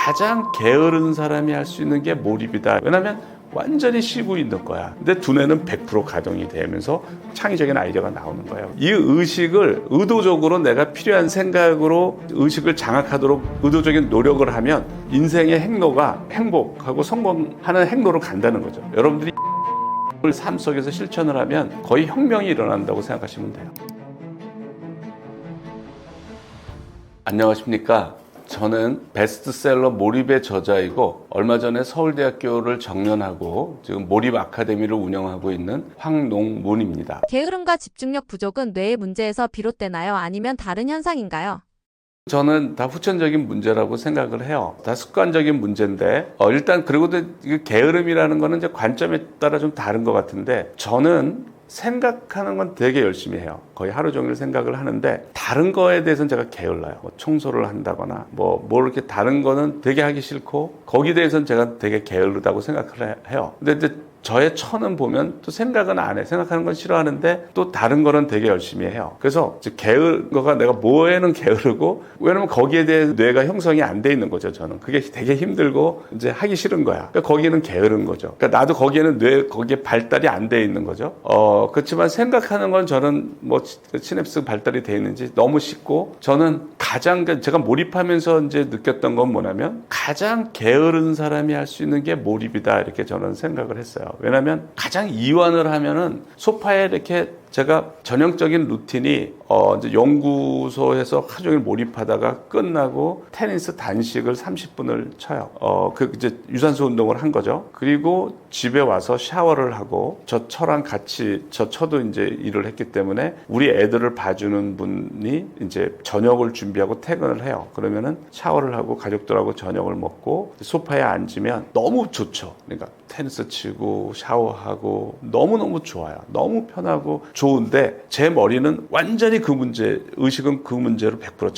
가장 게으른 사람이 할 수 있는 게 몰입이다. 왜냐하면 완전히 쉬고 있는 거야. 근데 두뇌는 100% 가동이 되면서 창의적인 아이디어가 나오는 거예요. 이 의식을 의도적으로 내가 필요한 생각으로 의식을 장악하도록 의도적인 노력을 하면 인생의 행로가 행복하고 성공하는 행로로 간다는 거죠. 여러분들이 삶 속에서 실천을 하면 거의 혁명이 일어난다고 생각하시면 돼요. 안녕하십니까? 저는 베스트셀러 몰입의 저자이고 얼마 전에 서울대학교를 정년하고 지금 몰입 아카데미를 운영하고 있는 황농문입니다. 게으름과 집중력 부족은 뇌의 문제에서 비롯되나요? 아니면 다른 현상인가요? 저는 다 후천적인 문제라고 생각을 해요. 다 습관적인 문제인데 일단 그리고도 게으름이라는 거는 이제 관점에 따라 좀 다른 것 같은데 저는 생각하는 건 되게 열심히 해요. 거의 하루 종일 생각을 하는데 다른 거에 대해서는 제가 게을러요. 뭐 청소를 한다거나 뭐 이렇게 다른 거는 되게 하기 싫고 거기에 대해서는 제가 되게 게으르다고 생각을 해요. 근데 이제 저의 처는 보면 또 생각은 안 해. 생각하는 건 싫어하는데 또 다른 거는 되게 열심히 해요. 그래서 게으른 거가 내가 뭐에는 게으르고 왜냐면 거기에 대해 뇌가 형성이 안 돼 있는 거죠. 저는 그게 되게 힘들고 이제 하기 싫은 거야. 그러니까 거기는 게으른 거죠. 그러니까 나도 거기에는 거기에 발달이 안 돼 있는 거죠. 그렇지만 생각하는 건 저는 뭐 시냅스 발달이 돼 있는지 너무 쉽고 저는 가장 제가 몰입하면서 이제 느꼈던 건 뭐냐면 가장 게으른 사람이 할 수 있는 게 몰입이다 이렇게 저는 생각을 했어요. 왜냐하면 가장 이완을 하면은 소파에 이렇게 제가 전형적인 루틴이 이제 연구소에서 하루 종일 몰입하다가 끝나고 테니스 단식을 30분을 쳐요. 이제 유산소 운동을 한 거죠. 그리고 집에 와서 샤워를 하고 저 처랑 같이 저도 이제 일을 했기 때문에 우리 애들을 봐주는 분이 이제 저녁을 준비하고 퇴근을 해요. 그러면은 샤워를 하고 가족들하고 저녁을 먹고 소파에 앉으면 너무 좋죠. 그러니까 테니스 치고 샤워하고 너무너무 좋아요. 너무 편하고 좋은데 제 머리는 완전히 그 문제, 의식은 그 문제로 100%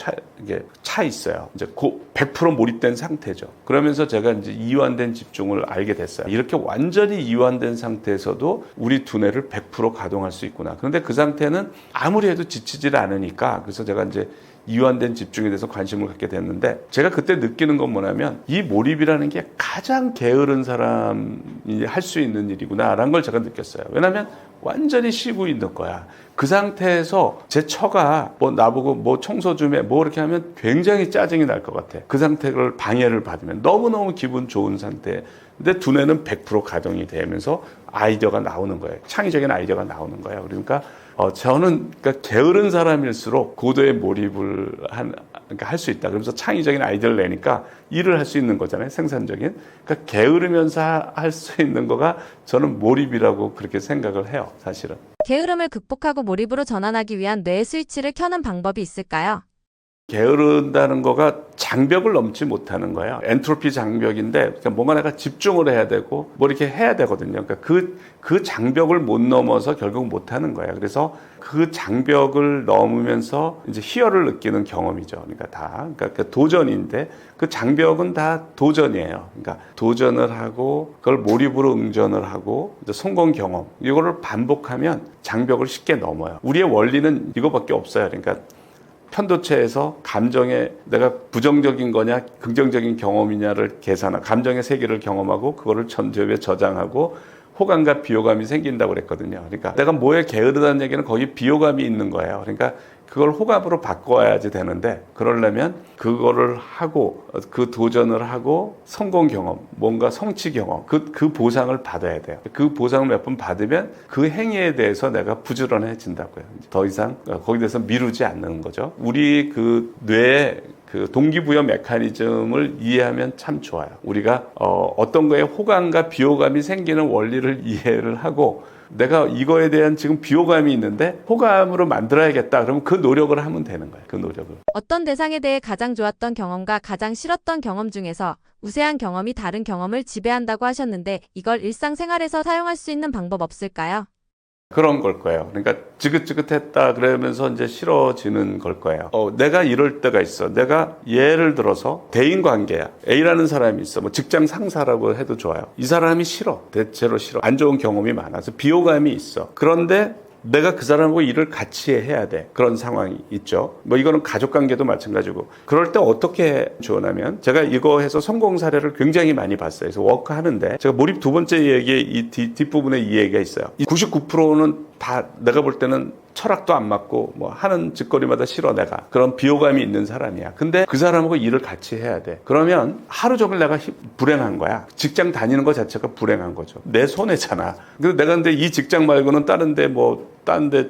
차 있어요. 이제 100% 몰입된 상태죠. 그러면서 제가 이제 이완된 집중을 알게 됐어요. 이렇게 완전히 이완된 상태에서도 우리 두뇌를 100% 가동할 수 있구나. 그런데 그 상태는 아무리 해도 지치질 않으니까 그래서 제가 이제 이완된 집중에 대해서 관심을 갖게 됐는데 제가 그때 느끼는 건 뭐냐면 이 몰입이라는 게 가장 게으른 사람이 할 수 있는 일이구나라는 걸 제가 느꼈어요. 왜냐하면 완전히 쉬고 있는 거야. 그 상태에서 제 처가 나보고 뭐 청소 좀 해 뭐 이렇게 하면 굉장히 짜증이 날 것 같아. 그 상태를 방해를 받으면 너무너무 기분 좋은 상태. 근데 두뇌는 100% 가동이 되면서 아이디어가 나오는 거예요. 창의적인 아이디어가 나오는 거예요. 그러니까 저는 그러니까 게으른 사람일수록 고도의 몰입을 할 수 있다. 그러면서 창의적인 아이디어를 내니까 일을 할 수 있는 거잖아요. 생산적인. 그러니까 게으르면서 할 수 있는 거가 저는 몰입이라고 그렇게 생각을 해요. 사실은. 게으름을 극복하고 몰입으로 전환하기 위한 뇌의 스위치를 켜는 방법이 있을까요? 게으른다는 거가 장벽을 넘지 못하는 거예요. 엔트로피 장벽인데 그러니까 뭔가 내가 집중을 해야 되고 뭐 이렇게 해야 되거든요. 그러니까 그 장벽을 못 넘어서 결국 못 하는 거예요. 그래서 그 장벽을 넘으면서 이제 희열을 느끼는 경험이죠. 그러니까 도전인데 그 장벽은 다 도전이에요. 그러니까 도전을 하고 그걸 몰입으로 응전을 하고 이제 성공 경험 이거를 반복하면 장벽을 쉽게 넘어요. 우리의 원리는 이거밖에 없어요. 그러니까 편도체에서 감정에 내가 부정적인 거냐 긍정적인 경험이냐를 계산하고 감정의 세계를 경험하고 그거를 전두엽에 저장하고 호감과 비호감이 생긴다고 그랬거든요. 그러니까 내가 뭐에 게으르다는 얘기는 거기 비호감이 있는 거예요. 그러니까 그걸 호감으로 바꿔야지 되는데 그러려면 그거를 하고 그 도전을 하고 성공 경험, 뭔가 성취 경험 그 보상을 받아야 돼요. 그 보상을 몇 번 받으면 그 행위에 대해서 내가 부지런해진다고요. 더 이상 거기에 대해서 미루지 않는 거죠. 우리 그 뇌의 그 동기부여 메커니즘을 이해하면 참 좋아요. 우리가 어떤 거에 호감과 비호감이 생기는 원리를 이해를 하고 내가 이거에 대한 지금 비호감이 있는데 호감으로 만들어야겠다. 그러면 그 노력을 하면 되는 거예요. 그 노력을. 어떤 대상에 대해 가장 좋았던 경험과 가장 싫었던 경험 중에서 우세한 경험이 다른 경험을 지배한다고 하셨는데 이걸 일상생활에서 사용할 수 있는 방법 없을까요? 그런 걸 거예요. 그러니까 지긋지긋했다 그러면서 이제 싫어지는 걸 거예요. 내가 이럴 때가 있어. 내가 예를 들어서 대인 관계야. A라는 사람이 있어. 뭐 직장 상사라고 해도 좋아요. 이 사람이 싫어. 대체로 싫어. 안 좋은 경험이 많아서 비호감이 있어. 그런데 내가 그 사람하고 일을 같이 해야 돼. 그런 상황이 있죠. 뭐 이거는 가족 관계도 마찬가지고. 그럴 때 어떻게 조언하면, 제가 이거 해서 성공 사례를 굉장히 많이 봤어요. 그래서 워크 하는데 제가 몰입 두 번째 얘기에 이 뒷부분에 이 얘기가 있어요. 99%는 다 내가 볼 때는 철학도 안 맞고 뭐 하는 짓거리마다 싫어 내가. 그런 비호감이 있는 사람이야. 근데 그 사람하고 일을 같이 해야 돼. 그러면 하루 종일 내가 불행한 거야. 직장 다니는 것 자체가 불행한 거죠. 내 손해잖아. 근데 이 직장 말고는 다른 데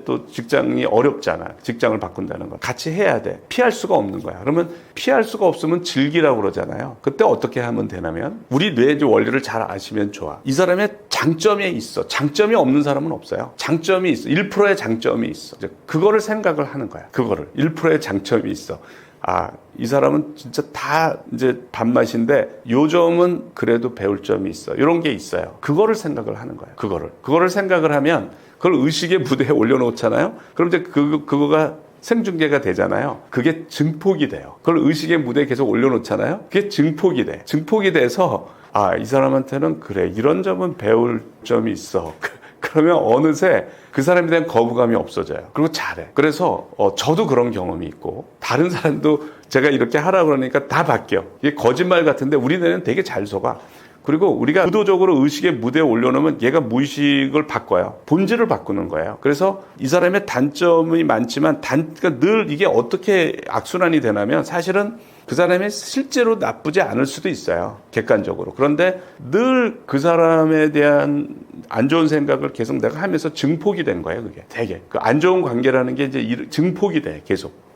또 직장이 어렵잖아. 직장을 바꾼다는 거. 같이 해야 돼. 피할 수가 없는 거야. 그러면 피할 수가 없으면 즐기라고 그러잖아요. 그때 어떻게 하면 되냐면, 우리 뇌의 원리를 잘 아시면 좋아. 이 사람의 장점이 있어. 장점이 없는 사람은 없어요. 장점이 있어. 1%의 장점이 있어. 이제 그거를 생각을 하는 거야. 그거를. 1%의 장점이 있어. 아, 이 사람은 진짜 다 이제 밥맛인데 요 점은 그래도 배울 점이 있어. 이런 게 있어요. 그거를 생각을 하는 거예요. 그거를 생각을 하면 그걸 의식의 무대에 올려놓잖아요. 그럼 이제 그거가 생중계가 되잖아요. 그게 증폭이 돼요. 그걸 의식의 무대에 계속 올려놓잖아요. 그게 증폭이 돼. 증폭이 돼서 아, 이 사람한테는 그래, 이런 점은 배울 점이 있어. 그러면 어느새 그 사람에 대한 거부감이 없어져요. 그리고 잘해. 그래서 저도 그런 경험이 있고 다른 사람도 제가 이렇게 하라 그러니까 다 바뀌어. 이게 거짓말 같은데 우리는 되게 잘 속아. 그리고 우리가 의도적으로 의식의 무대에 올려놓으면 얘가 무의식을 바꿔요. 본질을 바꾸는 거예요. 그래서 이 사람의 단점이 많지만 그러니까 늘 이게 어떻게 악순환이 되냐면, 사실은 그 사람이 실제로 나쁘지 않을 수도 있어요. 객관적으로. 그런데 늘 그 사람에 대한 안 좋은 생각을 계속 내가 하면서 증폭이 된 거예요. 그게 되게. 그 안 좋은 관계라는 게 이제 증폭이 돼. 계속.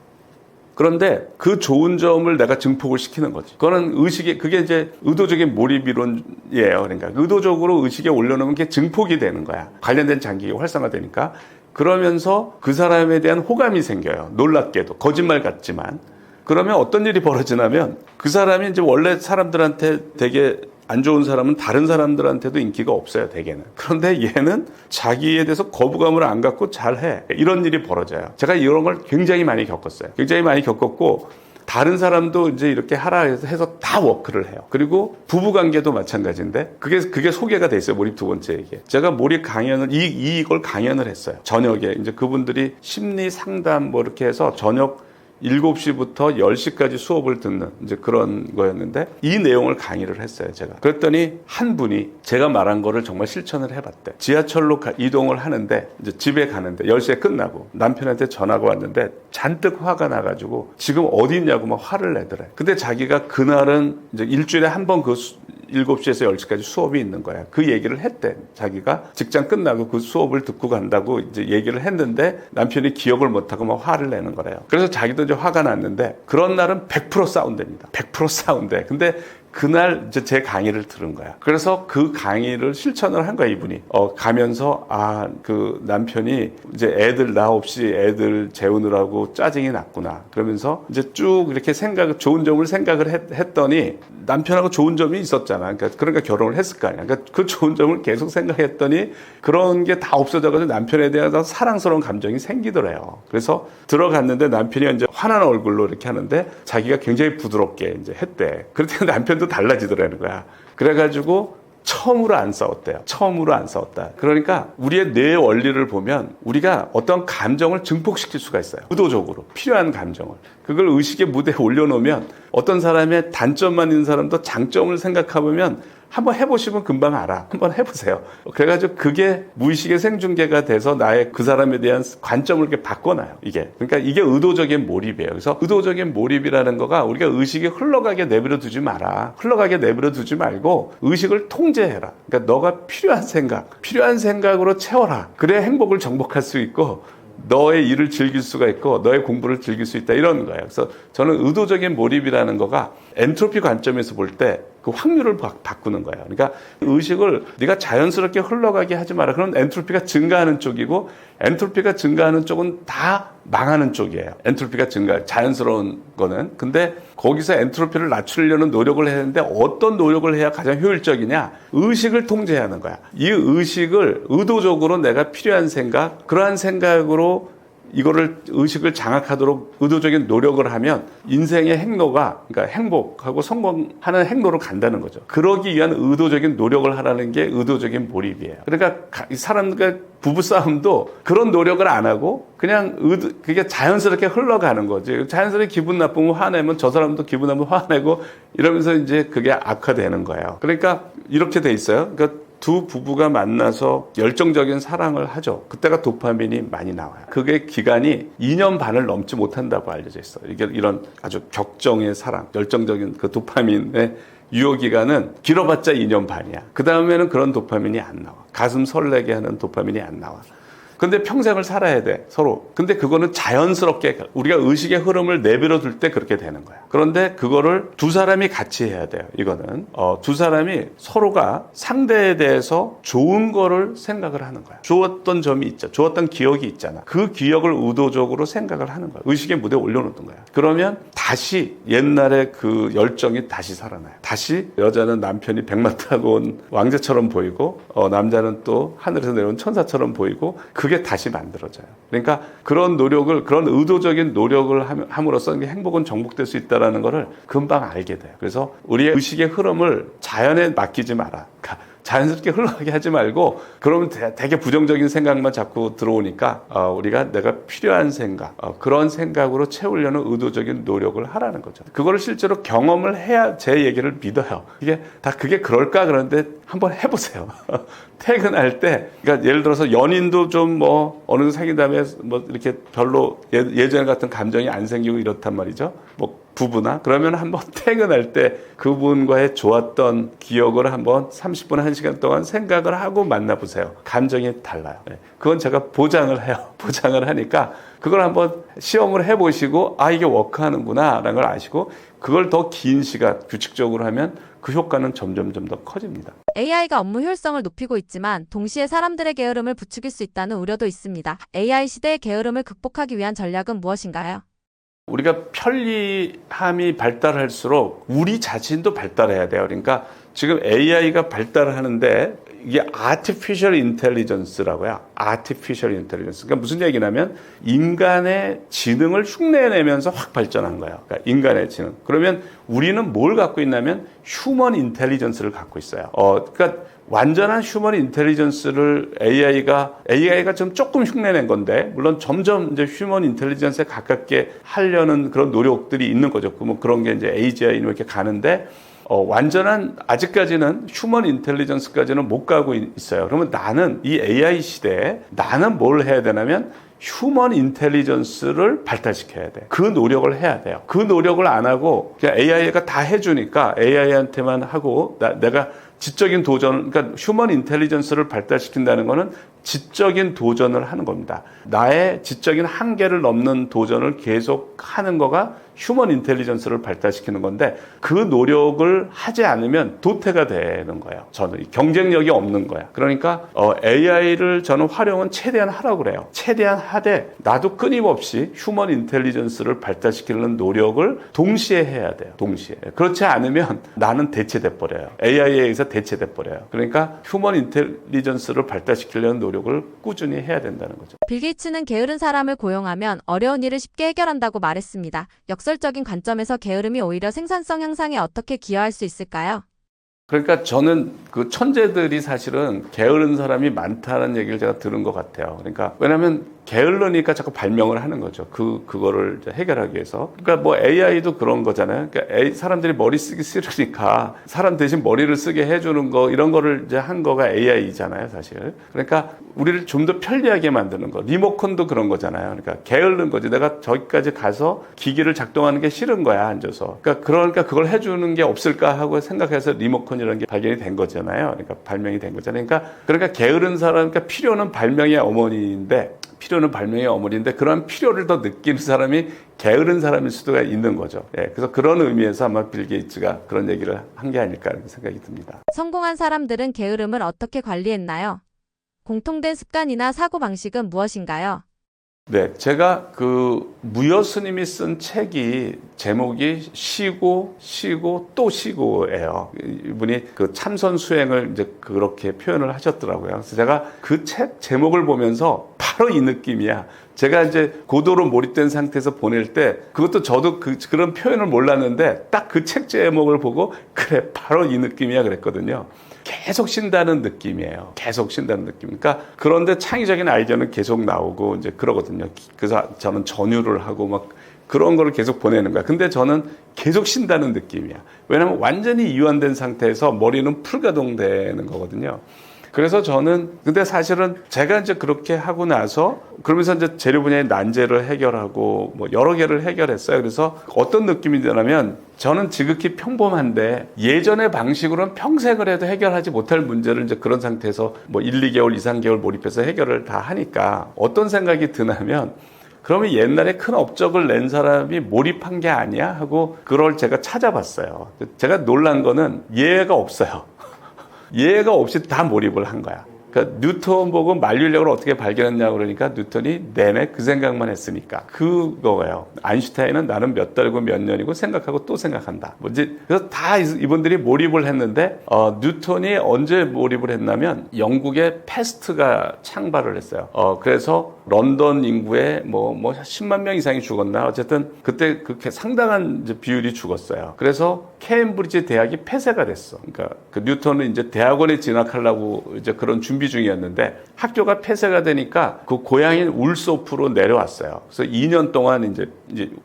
그런데 그 좋은 점을 내가 증폭을 시키는 거지. 그거는 그게 이제 의도적인 몰입 이론이에요. 그러니까 의도적으로 의식에 올려놓으면 그게 증폭이 되는 거야. 관련된 장기가 활성화되니까. 그러면서 그 사람에 대한 호감이 생겨요. 놀랍게도. 거짓말 같지만. 그러면 어떤 일이 벌어지냐면, 그 사람이 이제 원래 사람들한테 되게 안 좋은 사람은 다른 사람들한테도 인기가 없어요, 대개는. 그런데 얘는 자기에 대해서 거부감을 안 갖고 잘해. 이런 일이 벌어져요. 제가 이런 걸 굉장히 많이 겪었어요. 굉장히 많이 겪었고, 다른 사람도 이제 이렇게 하라 해서 다 워크를 해요. 그리고 부부 관계도 마찬가지인데, 그게 소개가 돼 있어요. 몰입 두 번째 얘기. 제가 몰입 강연을, 이걸 강연을 했어요. 저녁에. 이제 그분들이 심리 상담 뭐 이렇게 해서 저녁 7시부터 10시까지 수업을 듣는 이제 그런 거였는데, 이 내용을 강의를 했어요, 제가. 그랬더니 한 분이 제가 말한 거를 정말 실천을 해봤대. 지하철로 이동을 하는데, 이제 집에 가는데 10시에 끝나고 남편한테 전화가 왔는데 잔뜩 화가 나가지고 지금 어디 있냐고 막 화를 내더래. 근데 자기가 그날은 이제 일주일에 한 번 7시에서 10시까지 수업이 있는 거야. 그 얘기를 했대. 자기가 직장 끝나고 그 수업을 듣고 간다고 이제 얘기를 했는데 남편이 기억을 못하고 막 화를 내는 거래요. 그래서 자기도 이제 화가 났는데, 그런 날은 100% 싸운답니다. 100% 싸운대. 근데 그날 이제 제 강의를 들은 거야. 그래서 그 강의를 실천을 한 거야, 이분이. 가면서, 그 남편이 이제 나 없이 애들 재우느라고 짜증이 났구나. 그러면서 이제 쭉 이렇게 좋은 점을 생각을 했더니, 남편하고 좋은 점이 있었잖아. 그러니까 결혼을 했을 거 아니야. 그러니까 그 좋은 점을 계속 생각했더니 그런 게 다 없어져가지고 남편에 대한 사랑스러운 감정이 생기더래요. 그래서 들어갔는데 남편이 이제 화난 얼굴로 이렇게 하는데 자기가 굉장히 부드럽게 이제 했대. 그랬더니 남편도 달라지더라는 거야. 그래가지고 처음으로 안 싸웠대요. 처음으로 안 싸웠다. 그러니까 우리의 뇌의 원리를 보면 우리가 어떤 감정을 증폭시킬 수가 있어요. 의도적으로. 필요한 감정을. 그걸 의식의 무대에 올려놓으면 어떤 사람의 단점만 있는 사람도 장점을 생각해보면 한번 해보시면 금방 알아. 한번 해보세요. 그래가지고 그게 무의식의 생중계가 돼서 나의 그 사람에 대한 관점을 이렇게 바꿔놔요. 그러니까 이게 의도적인 몰입이에요. 그래서 의도적인 몰입이라는 거가 우리가 의식이 흘러가게 내버려 두지 마라. 흘러가게 내버려 두지 말고 의식을 통제해라. 그러니까 너가 필요한 생각으로 채워라. 그래야 행복을 정복할 수 있고 너의 일을 즐길 수가 있고 너의 공부를 즐길 수 있다, 이런 거예요. 그래서 저는 의도적인 몰입이라는 거가 엔트로피 관점에서 볼 때 그 확률을 바꾸는 거예요. 그러니까 의식을 네가 자연스럽게 흘러가게 하지 마라. 그럼 엔트로피가 증가하는 쪽이고, 엔트로피가 증가하는 쪽은 다 망하는 쪽이에요. 엔트로피가 자연스러운 거는. 근데 거기서 엔트로피를 낮추려는 노력을 했는데 어떤 노력을 해야 가장 효율적이냐? 의식을 통제하는 거야. 이 의식을 의도적으로 내가 필요한 생각, 그러한 생각으로 이거를 의식을 장악하도록 의도적인 노력을 하면 인생의 행로가 그러니까 행복하고 성공하는 행로로 간다는 거죠. 그러기 위한 의도적인 노력을 하라는 게 의도적인 몰입이에요. 그러니까 이 사람과 부부싸움도 그런 노력을 안 하고 그냥 그게 자연스럽게 흘러가는 거지. 자연스럽게 기분 나쁘면 화내면 저 사람도 기분 나쁘면 화내고 이러면서 이제 그게 악화되는 거예요. 그러니까 이렇게 돼 있어요. 그러니까 두 부부가 만나서 열정적인 사랑을 하죠. 그때가 도파민이 많이 나와요. 그게 기간이 2년 반을 넘지 못한다고 알려져 있어요. 이게 이런 아주 격정의 사랑, 열정적인 그 도파민의 유효 기간은 길어봤자 2년 반이야. 그 다음에는 그런 도파민이 안 나와. 가슴 설레게 하는 도파민이 안 나와. 근데 평생을 살아야 돼, 서로. 근데 그거는 자연스럽게 우리가 의식의 흐름을 내버려 둘 때 그렇게 되는 거야. 그런데 그거를 두 사람이 같이 해야 돼요. 이거는 두 사람이 서로가 상대에 대해서 좋은 거를 생각을 하는 거야. 좋았던 점이 있죠. 좋았던 기억이 있잖아. 그 기억을 의도적으로 생각을 하는 거야. 의식의 무대에 올려놓는 거야. 그러면 다시 옛날의 그 열정이 다시 살아나요. 다시 여자는 남편이 백마 타고 온 왕자처럼 보이고 남자는 또 하늘에서 내려온 천사처럼 보이고 그게 다시 만들어져요. 그러니까 그런 노력을, 그런 의도적인 노력을 함으로써 행복은 정복될 수 있다는 것을 금방 알게 돼요. 그래서 우리의 의식의 흐름을 자연에 맡기지 마라. 자연스럽게 흘러가게 하지 말고 그러면 되게 부정적인 생각만 자꾸 들어오니까 우리가 내가 필요한 생각, 그런 생각으로 채우려는 의도적인 노력을 하라는 거죠. 그거를 실제로 경험을 해야 제 얘기를 믿어요. 이게 다 그게 그럴까 그러는데 한번 해보세요. 퇴근할 때, 그러니까 예를 들어서 연인도 좀 뭐 어느 정도 사귄 다음에 뭐 이렇게 별로 예전 같은 감정이 안 생기고 이렇단 말이죠. 뭐 부부나 그러면 한번 퇴근할 때 그분과의 좋았던 기억을 한번 30분, 1시간 동안 생각을 하고 만나보세요. 감정이 달라요. 그건 제가 보장을 해요. 보장을 하니까 그걸 한번 시험을 해보시고 이게 워크하는구나 라는 걸 아시고 그걸 더 긴 시간 규칙적으로 하면 그 효과는 점점 더 커집니다. AI가 업무 효율성을 높이고 있지만 동시에 사람들의 게으름을 부추길 수 있다는 우려도 있습니다. AI 시대의 게으름을 극복하기 위한 전략은 무엇인가요? 우리가 편리함이 발달할수록 우리 자신도 발달해야 돼요. 그러니까 지금 AI가 발달을 하는데 이게 Artificial Intelligence라고요. Artificial Intelligence. 그러니까 무슨 얘기냐면 인간의 지능을 흉내내면서 확 발전한 거예요. 그러니까 인간의 지능. 그러면 우리는 뭘 갖고 있냐면 Human Intelligence를 갖고 있어요. 그러니까 완전한 휴먼 인텔리전스를 AI가 좀 조금 흉내낸 건데, 물론 점점 이제 휴먼 인텔리전스에 가깝게 하려는 그런 노력들이 있는 거죠. 뭐 그런 게 이제 AGI 이렇게 가는데, 완전한, 아직까지는 휴먼 인텔리전스까지는 못 가고 있어요. 그러면 나는 이 AI 시대에 나는 뭘 해야 되냐면, 휴먼 인텔리전스를 발달시켜야 돼. 그 노력을 해야 돼요. 그 노력을 안 하고 그냥 AI가 다 해주니까 AI한테만 하고 내가 지적인 도전, 그러니까 휴먼 인텔리전스를 발달시킨다는 거는 지적인 도전을 하는 겁니다. 나의 지적인 한계를 넘는 도전을 계속 하는 거가 휴먼 인텔리전스를 발달시키는 건데 그 노력을 하지 않으면 도태가 되는 거예요. 저는 경쟁력이 없는 거야. 그러니까 AI를 저는 활용은 최대한 하라고 그래요. 최대한 하되 나도 끊임없이 휴먼 인텔리전스를 발달시키는 노력을 동시에 해야 돼요. 동시에. 그렇지 않으면 나는 대체돼 버려요. AI에 의해서 대체돼 버려요. 그러니까 휴먼 인텔리전스를 발달시키려는 노력을 꾸준히 해야 된다는 거죠. 빌 게이츠는 게으른 사람을 고용하면 어려운 일을 쉽게 해결한다고 말했습니다. 역설적인 관점에서 게으름이 오히려 생산성 향상에 어떻게 기여할 수 있을까요? 그러니까 저는 그 천재들이 사실은 게으른 사람이 많다는 얘기를 제가 들은 것 같아요. 그러니까 왜냐하면 게을르니까 자꾸 발명을 하는 거죠. 그거를 이제 해결하기 위해서. 그러니까 뭐 AI도 그런 거잖아요. 그러니까 사람들이 머리 쓰기 싫으니까 사람 대신 머리를 쓰게 해주는 거, 이런 거를 이제 한 거가 AI잖아요, 사실. 그러니까 우리를 좀 더 편리하게 만드는 거. 리모컨도 그런 거잖아요. 그러니까 게으른 거지. 내가 저기까지 가서 기기를 작동하는 게 싫은 거야, 앉아서. 그러니까 그걸 해주는 게 없을까 하고 생각해서 리모컨이라는 게 발견이 된 거잖아요. 그러니까 발명이 된 거잖아요. 그러니까 게으른 사람, 그러니까 필요는 발명의 어머니인데 그런 필요를 더 느끼는 사람이 게으른 사람일 수도 있는 거죠. 그래서 그런 의미에서 아마 빌 게이츠가 그런 얘기를 한 게 아닐까 이렇게 생각이 듭니다. 성공한 사람들은 게으름을 어떻게 관리했나요? 공통된 습관이나 사고방식은 무엇인가요? 네, 제가 그 무여 스님이 쓴 책이 제목이 쉬고 또 쉬고예요. 이분이 그 참선 수행을 이제 그렇게 표현을 하셨더라고요. 그래서 제가 그 책 제목을 보면서 바로 이 느낌이야. 제가 이제 고도로 몰입된 상태에서 보낼 때 그것도 저도 그런 표현을 몰랐는데 딱 그 책 제목을 보고 그래 바로 이 느낌이야 그랬거든요. 계속 쉰다는 느낌이에요. 계속 쉰다는 느낌. 그러니까 그런데 창의적인 아이디어는 계속 나오고 이제 그러거든요. 그래서 저는 전유를 하고 막 그런 거를 계속 보내는 거야. 근데 저는 계속 쉰다는 느낌이야. 왜냐면 완전히 이완된 상태에서 머리는 풀가동되는 거거든요. 그래서 저는 근데 사실은 제가 이제 그렇게 하고 나서 그러면서 이제 재료 분야의 난제를 해결하고 뭐 여러 개를 해결했어요. 그래서 어떤 느낌이 드냐면 저는 지극히 평범한데 예전의 방식으로는 평생을 해도 해결하지 못할 문제를 이제 그런 상태에서 뭐 1, 2개월, 2, 3개월 몰입해서 해결을 다 하니까 어떤 생각이 드냐면 그러면 옛날에 큰 업적을 낸 사람이 몰입한 게 아니야? 하고 그걸 제가 찾아봤어요. 제가 놀란 거는 예외가 없어요. 예외가 없이 다 몰입을 한 거야. 그러니까 뉴턴 보고 만류인력을 어떻게 발견했냐고 그러니까 뉴턴이 내내 그 생각만 했으니까 그거예요. 아인슈타인은 나는 몇 달고 몇 년이고 생각하고 또 생각한다. 뭐지? 그래서 다 이분들이 몰입을 했는데 뉴턴이 언제 몰입을 했냐면 영국의 패스트가 창발을 했어요. 그래서 런던 인구의 뭐 10만 명 이상이 죽었나 어쨌든 그때 그렇게 상당한 이제 비율이 죽었어요. 그래서 케임브리지 대학이 폐쇄가 됐어. 그러니까 그 뉴턴은 이제 대학원에 진학하려고 이제 그런 준비 중이었는데 학교가 폐쇄가 되니까 그 고향인 울소프로 내려왔어요. 그래서 2년 동안 이제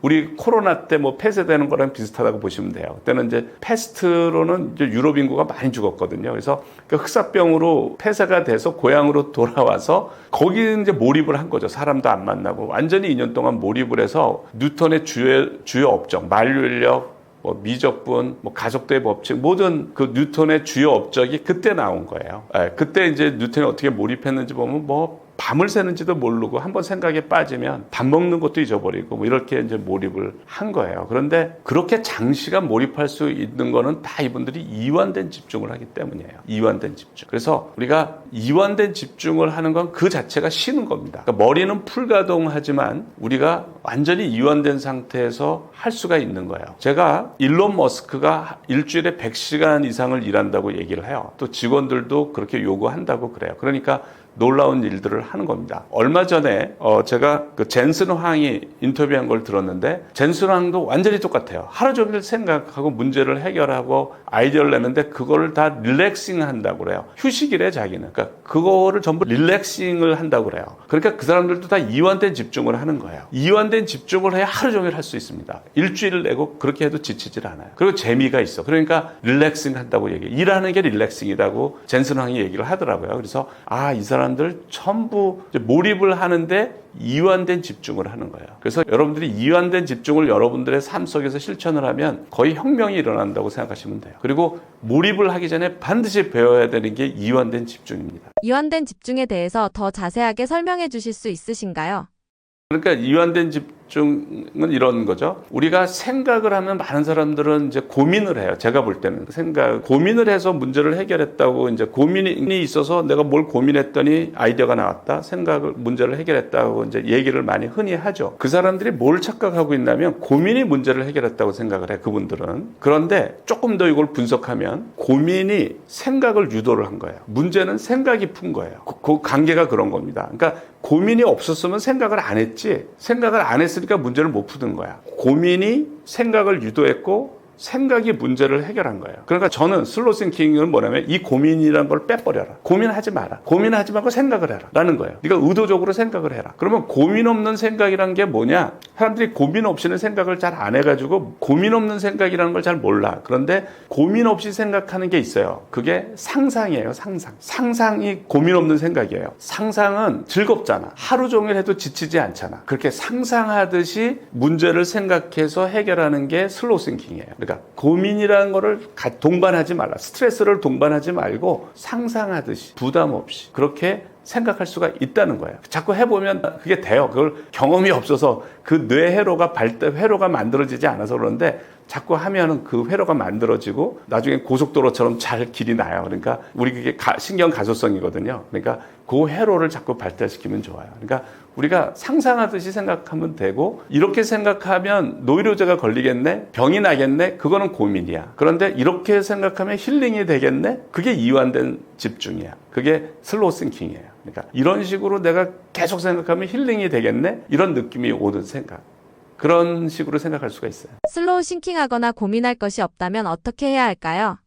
우리 코로나 때 뭐 폐쇄되는 거랑 비슷하다고 보시면 돼요. 그때는 이제 패스트로는 이제 유럽 인구가 많이 죽었거든요. 그래서 그 흑사병으로 폐쇄가 돼서 고향으로 돌아와서 거기 이제 몰입을 한 거죠. 사람도 안 만나고 완전히 2년 동안 몰입을 해서 뉴턴의 주요 업적, 만류인력, 뭐 미적분, 뭐 가속도의 법칙, 모든 그 뉴턴의 주요 업적이 그때 나온 거예요. 그때 이제 뉴턴이 어떻게 몰입했는지 보면 뭐 밤을 새는지도 모르고 한번 생각에 빠지면 밥 먹는 것도 잊어버리고 뭐 이렇게 이제 몰입을 한 거예요. 그런데 그렇게 장시간 몰입할 수 있는 거는 다 이분들이 이완된 집중을 하기 때문이에요. 이완된 집중. 그래서 우리가 이완된 집중을 하는 건 그 자체가 쉬는 겁니다. 그러니까 머리는 풀가동하지만 우리가 완전히 이완된 상태에서 할 수가 있는 거예요. 제가 일론 머스크가 일주일에 100시간 이상을 일한다고 얘기를 해요. 또 직원들도 그렇게 요구한다고 그래요. 그러니까 놀라운 일들을 하는 겁니다. 얼마 전에 제가 그 젠슨 황이 인터뷰한 걸 들었는데 젠슨 황도 완전히 똑같아요. 하루 종일 생각하고 문제를 해결하고 아이디어를 내는데 그거를 다 릴렉싱 한다고 그래요. 휴식이래 자기는. 그러니까 그거를 전부 릴렉싱을 한다고 그래요. 그러니까 그 사람들도 다 이완된 집중을 하는 거예요. 이완된 집중을 해야 하루 종일 할 수 있습니다. 일주일을 내고 그렇게 해도 지치질 않아요. 그리고 재미가 있어. 그러니까 릴렉싱 한다고 얘기해요. 일하는 게 릴렉싱이라고 젠슨 황이 얘기를 하더라고요. 그래서 이 사람들 전부 몰입을 하는데 이완된 집중을 하는 거예요. 그래서 여러분들이 이완된 집중을 여러분들의 삶 속에서 실천을 하면 거의 혁명이 일어난다고 생각하시면 돼요. 그리고 몰입을 하기 전에 반드시 배워야 되는 게 이완된 집중입니다. 이완된 집중에 대해서 더 자세하게 설명해 주실 수 있으신가요? 그러니까 이완된 집중은 이런 거죠. 우리가 생각을 하면 많은 사람들은 이제 고민을 해요. 제가 볼 때는 고민을 해서 문제를 해결했다고 이제 고민이 있어서 내가 뭘 고민했더니 아이디어가 나왔다. 문제를 해결했다고 이제 얘기를 많이 흔히 하죠. 그 사람들이 뭘 착각하고 있냐면 고민이 문제를 해결했다고 생각을 해. 그분들은. 그런데 조금 더 이걸 분석하면 고민이 생각을 유도를 한 거예요. 문제는 생각이 푼 거예요. 그 관계가 그런 겁니다. 그러니까 고민이 없었으면 생각을 안 했지. 생각을 안 했으니까 문제를 못 푸는 거야. 고민이 생각을 유도했고 생각이 문제를 해결한 거예요. 그러니까 저는 슬로우 싱킹은 뭐냐면 이 고민이라는 걸 빼버려라. 고민하지 마라. 고민하지 말고 생각을 해라. 라는 거예요. 네가 의도적으로 생각을 해라. 그러면 고민 없는 생각이란 게 뭐냐? 사람들이 고민 없이는 생각을 잘 안 해가지고 고민 없는 생각이라는 걸 잘 몰라. 그런데 고민 없이 생각하는 게 있어요. 그게 상상이에요. 상상. 상상이 고민 없는 생각이에요. 상상은 즐겁잖아. 하루 종일 해도 지치지 않잖아. 그렇게 상상하듯이 문제를 생각해서 해결하는 게 슬로우 싱킹이에요. 그러니까 고민이라는 거를 동반하지 말라. 스트레스를 동반하지 말고 상상하듯이 부담 없이 그렇게 생각할 수가 있다는 거예요. 자꾸 해보면 그게 돼요. 그걸 경험이 없어서 그 뇌 회로가 만들어지지 않아서 그러는데 자꾸 하면은 그 회로가 만들어지고 나중에 고속도로처럼 잘 길이 나요. 그러니까 우리 그게 신경 가소성이거든요. 그러니까 그 회로를 자꾸 발달시키면 좋아요. 그러니까 우리가 상상하듯이 생각하면 되고, 이렇게 생각하면 노이로제가 걸리겠네? 병이 나겠네? 그거는 고민이야. 그런데 이렇게 생각하면 힐링이 되겠네? 그게 이완된 집중이야. 그게 슬로우 싱킹이에요. 그러니까 이런 식으로 내가 계속 생각하면 힐링이 되겠네? 이런 느낌이 오는 생각. 그런 식으로 생각할 수가 있어요. 슬로우 싱킹하거나 고민할 것이 없다면 어떻게 해야 할까요?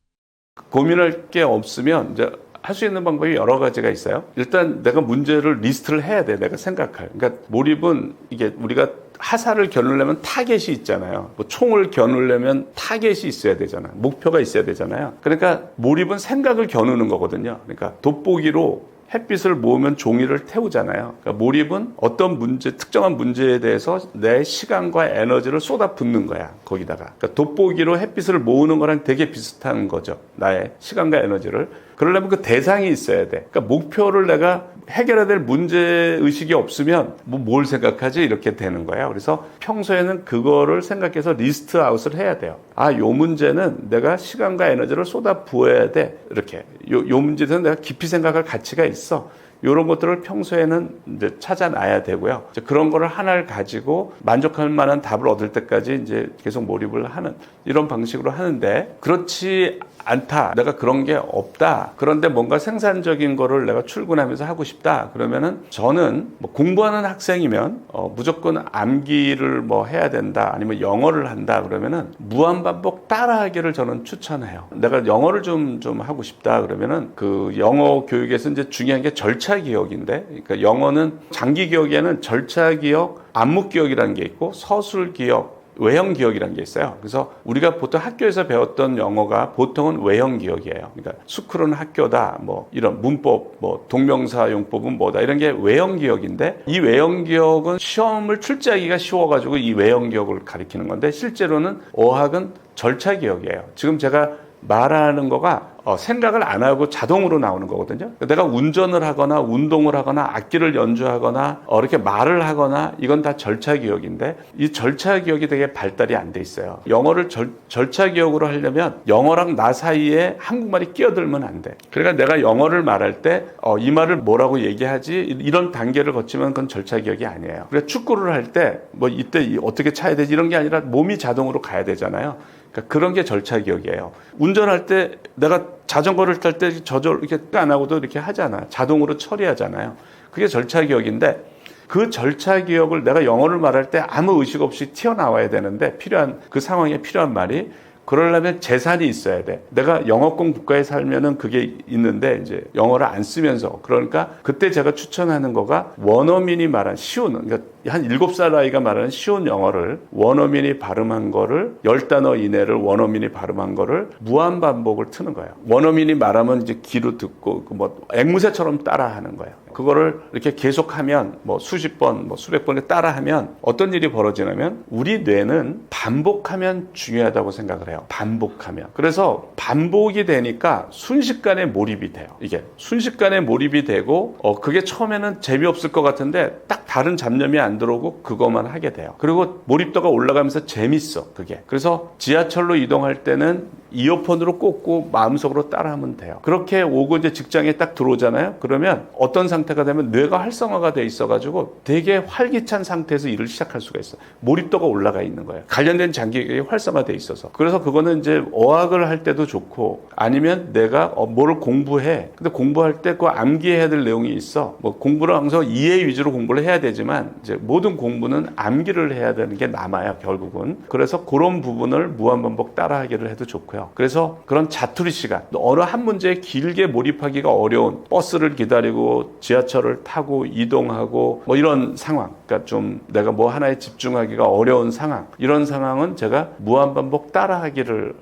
고민할 게 없으면 이제 할 수 있는 방법이 여러 가지가 있어요. 일단 내가 문제를 리스트를 해야 돼. 내가 생각할. 그러니까 몰입은 이게 우리가 하사를 겨누려면 타겟이 있잖아요. 뭐 총을 겨누려면 타겟이 있어야 되잖아. 목표가 있어야 되잖아요. 그러니까 몰입은 생각을 겨누는 거거든요. 그러니까 돋보기로 햇빛을 모으면 종이를 태우잖아요. 그러니까 몰입은 어떤 문제, 특정한 문제에 대해서 내 시간과 에너지를 쏟아붓는 거야, 거기다가. 그러니까 돋보기로 햇빛을 모으는 거랑 되게 비슷한 거죠. 나의 시간과 에너지를. 그러려면 그 대상이 있어야 돼. 그러니까 목표를 내가 해결해야 될 문제의식이 없으면 뭘 생각하지? 이렇게 되는 거예요. 그래서 평소에는 그거를 생각해서 리스트 아웃을 해야 돼요. 아, 요 문제는 내가 시간과 에너지를 쏟아 부어야 돼. 이렇게. 요 문제에 대해서 내가 깊이 생각할 가치가 있어. 이런 것들을 평소에는 이제 찾아놔야 되고요. 이제 그런 거를 하나를 가지고 만족할 만한 답을 얻을 때까지 이제 계속 몰입을 하는 이런 방식으로 하는데, 그렇지 않다. 내가 그런 게 없다. 그런데 뭔가 생산적인 거를 내가 출근하면서 하고 싶다. 그러면은 저는 뭐 공부하는 학생이면 무조건 암기를 뭐 해야 된다. 아니면 영어를 한다. 그러면은 무한반복 따라하기를 저는 추천해요. 내가 영어를 좀 하고 싶다. 그러면은 그 영어 교육에서 이제 중요한 게 절차 기억인데, 그러니까 영어는 장기 기억에는 절차 기억, 암묵 기억이라는 게 있고 서술 기억, 외형 기억이라는 게 있어요. 그래서 우리가 보통 학교에서 배웠던 영어가 보통은 외형 기억이에요. 그러니까 스쿨은 학교다, 뭐 이런 문법, 뭐 동명사 용법은 뭐다, 이런 게 외형 기억인데, 이 외형 기억은 시험을 출제하기가 쉬워가지고 이 외형 기억을 가리키는 건데, 실제로는 어학은 절차 기억이에요. 지금 제가 말하는 거가 생각을 안 하고 자동으로 나오는 거거든요. 내가 운전을 하거나 운동을 하거나 악기를 연주하거나 이렇게 말을 하거나 이건 다 절차 기억인데, 이 절차 기억이 되게 발달이 안 돼 있어요. 영어를 절차 기억으로 하려면 영어랑 나 사이에 한국말이 끼어들면 안 돼. 그러니까 내가 영어를 말할 때 이 말을 뭐라고 얘기하지, 이런 단계를 거치면 그건 절차 기억이 아니에요. 그래서 축구를 할 때 뭐 이때 어떻게 차야 되지, 이런 게 아니라 몸이 자동으로 가야 되잖아요. 그러니까 그런 게 절차 기억이에요. 운전할 때 내가 자전거를 탈 때 저절 이렇게 안 하고도 이렇게 하잖아. 자동으로 처리하잖아요. 그게 절차 기억인데, 그 절차 기억을 내가 영어를 말할 때 아무 의식 없이 튀어나와야 되는데, 필요한 그 상황에 필요한 말이, 그러려면 재산이 있어야 돼. 내가 영어권 국가에 살면은 그게 있는데 이제 영어를 안 쓰면서, 그러니까 그때 제가 추천하는 거가 원어민이 말한 쉬운, 그러니까 한 7살 아이가 말하는 쉬운 영어를 원어민이 발음한 거를 10단어 이내를 원어민이 발음한 거를 무한 반복을 트는 거예요. 원어민이 말하면 이제 귀로 듣고 뭐 앵무새처럼 따라하는 거예요. 그거를 이렇게 계속하면 뭐 수십 번, 뭐 수백 번 따라하면 어떤 일이 벌어지냐면, 우리 뇌는 반복하면 중요하다고 생각을 해요. 반복하면. 그래서 반복이 되니까 순식간에 몰입이 돼요. 이게 순식간에 몰입이 되고 그게 처음에는 재미없을 것 같은데 딱 다른 잡념이 안 들어오고 그것만 하게 돼요. 그리고 몰입도가 올라가면서 재밌어, 그게. 그래서 지하철로 이동할 때는 이어폰으로 꽂고 마음속으로 따라하면 돼요. 그렇게 오고 이제 직장에 딱 들어오잖아요. 그러면 어떤 상태가 되면 뇌가 활성화가 돼 있어가지고 되게 활기찬 상태에서 일을 시작할 수가 있어요. 몰입도가 올라가 있는 거예요. 관련된 장기가 활성화돼 있어서. 그래서 그거는 이제 어학을 할 때도 좋고, 아니면 내가 뭐를 공부해. 근데 공부할 때 그 암기해야 될 내용이 있어. 뭐 공부를 항상 이해 위주로 공부를 해야 되지만 이제 모든 공부는 암기를 해야 되는 게 남아요, 결국은. 그래서 그런 부분을 무한반복 따라하기를 해도 좋고요. 그래서 그런 자투리 시간, 어느 한 문제에 길게 몰입하기가 어려운, 버스를 기다리고 지하철을 타고 이동하고 뭐 이런 상황, 그러니까 좀 내가 뭐 하나에 집중하기가 어려운 상황, 이런 상황은 제가 무한반복 따라하기를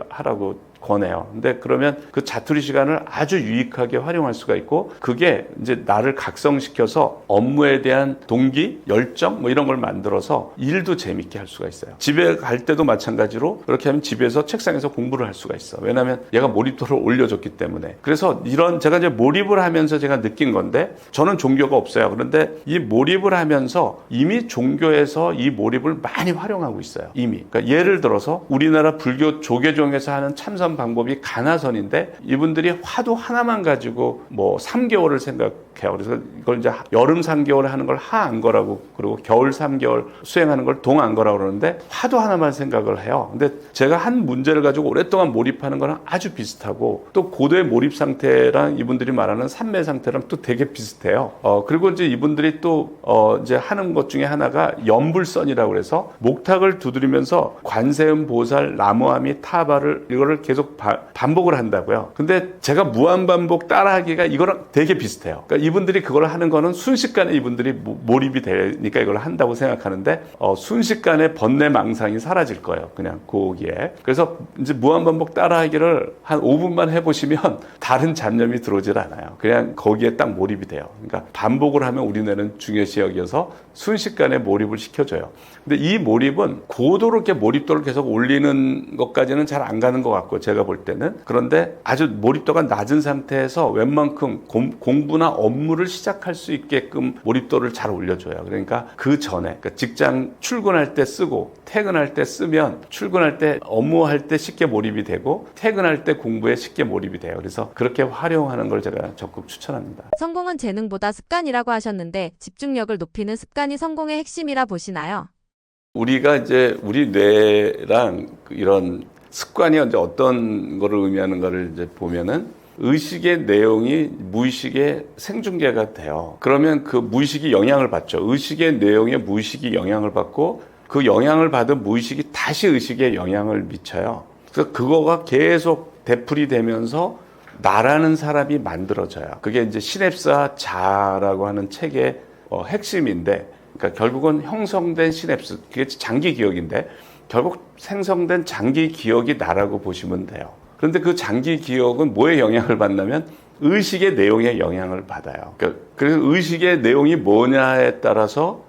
하라고 권해요. 근데 그러면 그 자투리 시간을 아주 유익하게 활용할 수가 있고 그게 이제 나를 각성시켜서 업무에 대한 동기, 열정 뭐 이런 걸 만들어서 일도 재밌게 할 수가 있어요. 집에 갈 때도 마찬가지로 그렇게 하면 집에서 책상에서 공부를 할 수가 있어. 왜냐하면 얘가 몰입도를 올려줬기 때문에. 그래서 이런 제가 이제 몰입을 하면서 제가 느낀 건데 저는 종교가 없어요. 그런데 이 몰입을 하면서 이미 종교에서 이 몰입을 많이 활용하고 있어요. 이미. 그러니까 예를 들어서 우리나라 불교 조계종에서 하는 참선 방법이 가나선인데 이분들이 화두 하나만 가지고 뭐 3개월을 생각해요. 그래서 이걸 이제 여름 3개월 하는 걸 하안거라고 그리고 겨울 3개월 수행하는 걸 동안거라고 그러는데 화두 하나만 생각을 해요. 근데 제가 한 문제를 가지고 오랫동안 몰입하는 거랑 아주 비슷하고 또 고도의 몰입 상태랑 이분들이 말하는 삼매 상태랑 또 되게 비슷해요. 그리고 이제 이분들이 또 이제 하는 것 중에 하나가 연불선이라고 그래서 목탁을 두드리면서 관세음 보살 나무아미 타바를 이거를 계속 반복을 한다고요. 근데 제가 무한반복 따라하기가 이거랑 되게 비슷해요. 그러니까 이분들이 그걸 하는 거는 순식간에 이분들이 몰입이 되니까 이걸 한다고 생각하는데 순식간에 번뇌망상이 사라질 거예요. 그냥 거기에. 그래서 이제 무한반복 따라하기를 한 5분만 해보시면 다른 잡념이 들어오질 않아요. 그냥 거기에 딱 몰입이 돼요. 그러니까 반복을 하면 우리 뇌는 중요시 여겨서 순식간에 몰입을 시켜줘요. 근데 이 몰입은 고도로 이렇게 몰입도를 계속 올리는 것까지는 잘 안 가는 것 같고 제가 볼 때는 그런데 아주 몰입도가 낮은 상태에서 웬만큼 공부나 업무를 시작할 수 있게끔 몰입도를 잘 올려줘요. 그러니까 그 전에 그러니까 직장 출근할 때 쓰고 퇴근할 때 쓰면 출근할 때 업무할 때 쉽게 몰입이 되고 퇴근할 때 공부에 쉽게 몰입이 돼요. 그래서 그렇게 활용하는 걸 제가 적극 추천합니다. 성공은 재능보다 습관이라고 하셨는데 집중력을 높이는 습관이 성공의 핵심이라 보시나요? 우리가 이제 우리 뇌랑 이런 습관이 이제 어떤 거를 의미하는가를 이제 보면은 의식의 내용이 무의식에 생중계가 돼요. 그러면 그 무의식이 영향을 받죠. 의식의 내용에 무의식이 영향을 받고 그 영향을 받은 무의식이 다시 의식에 영향을 미쳐요. 그래서 그거가 계속 되풀이 되면서 나라는 사람이 만들어져요. 그게 이제 시냅스와 자라고 하는 책의 핵심인데, 그러니까 결국은 형성된 시냅스, 그게 장기 기억인데, 결국 생성된 장기 기억이 나라고 보시면 돼요. 그런데 그 장기 기억은 뭐에 영향을 받냐면 의식의 내용에 영향을 받아요. 그래서 의식의 내용이 뭐냐에 따라서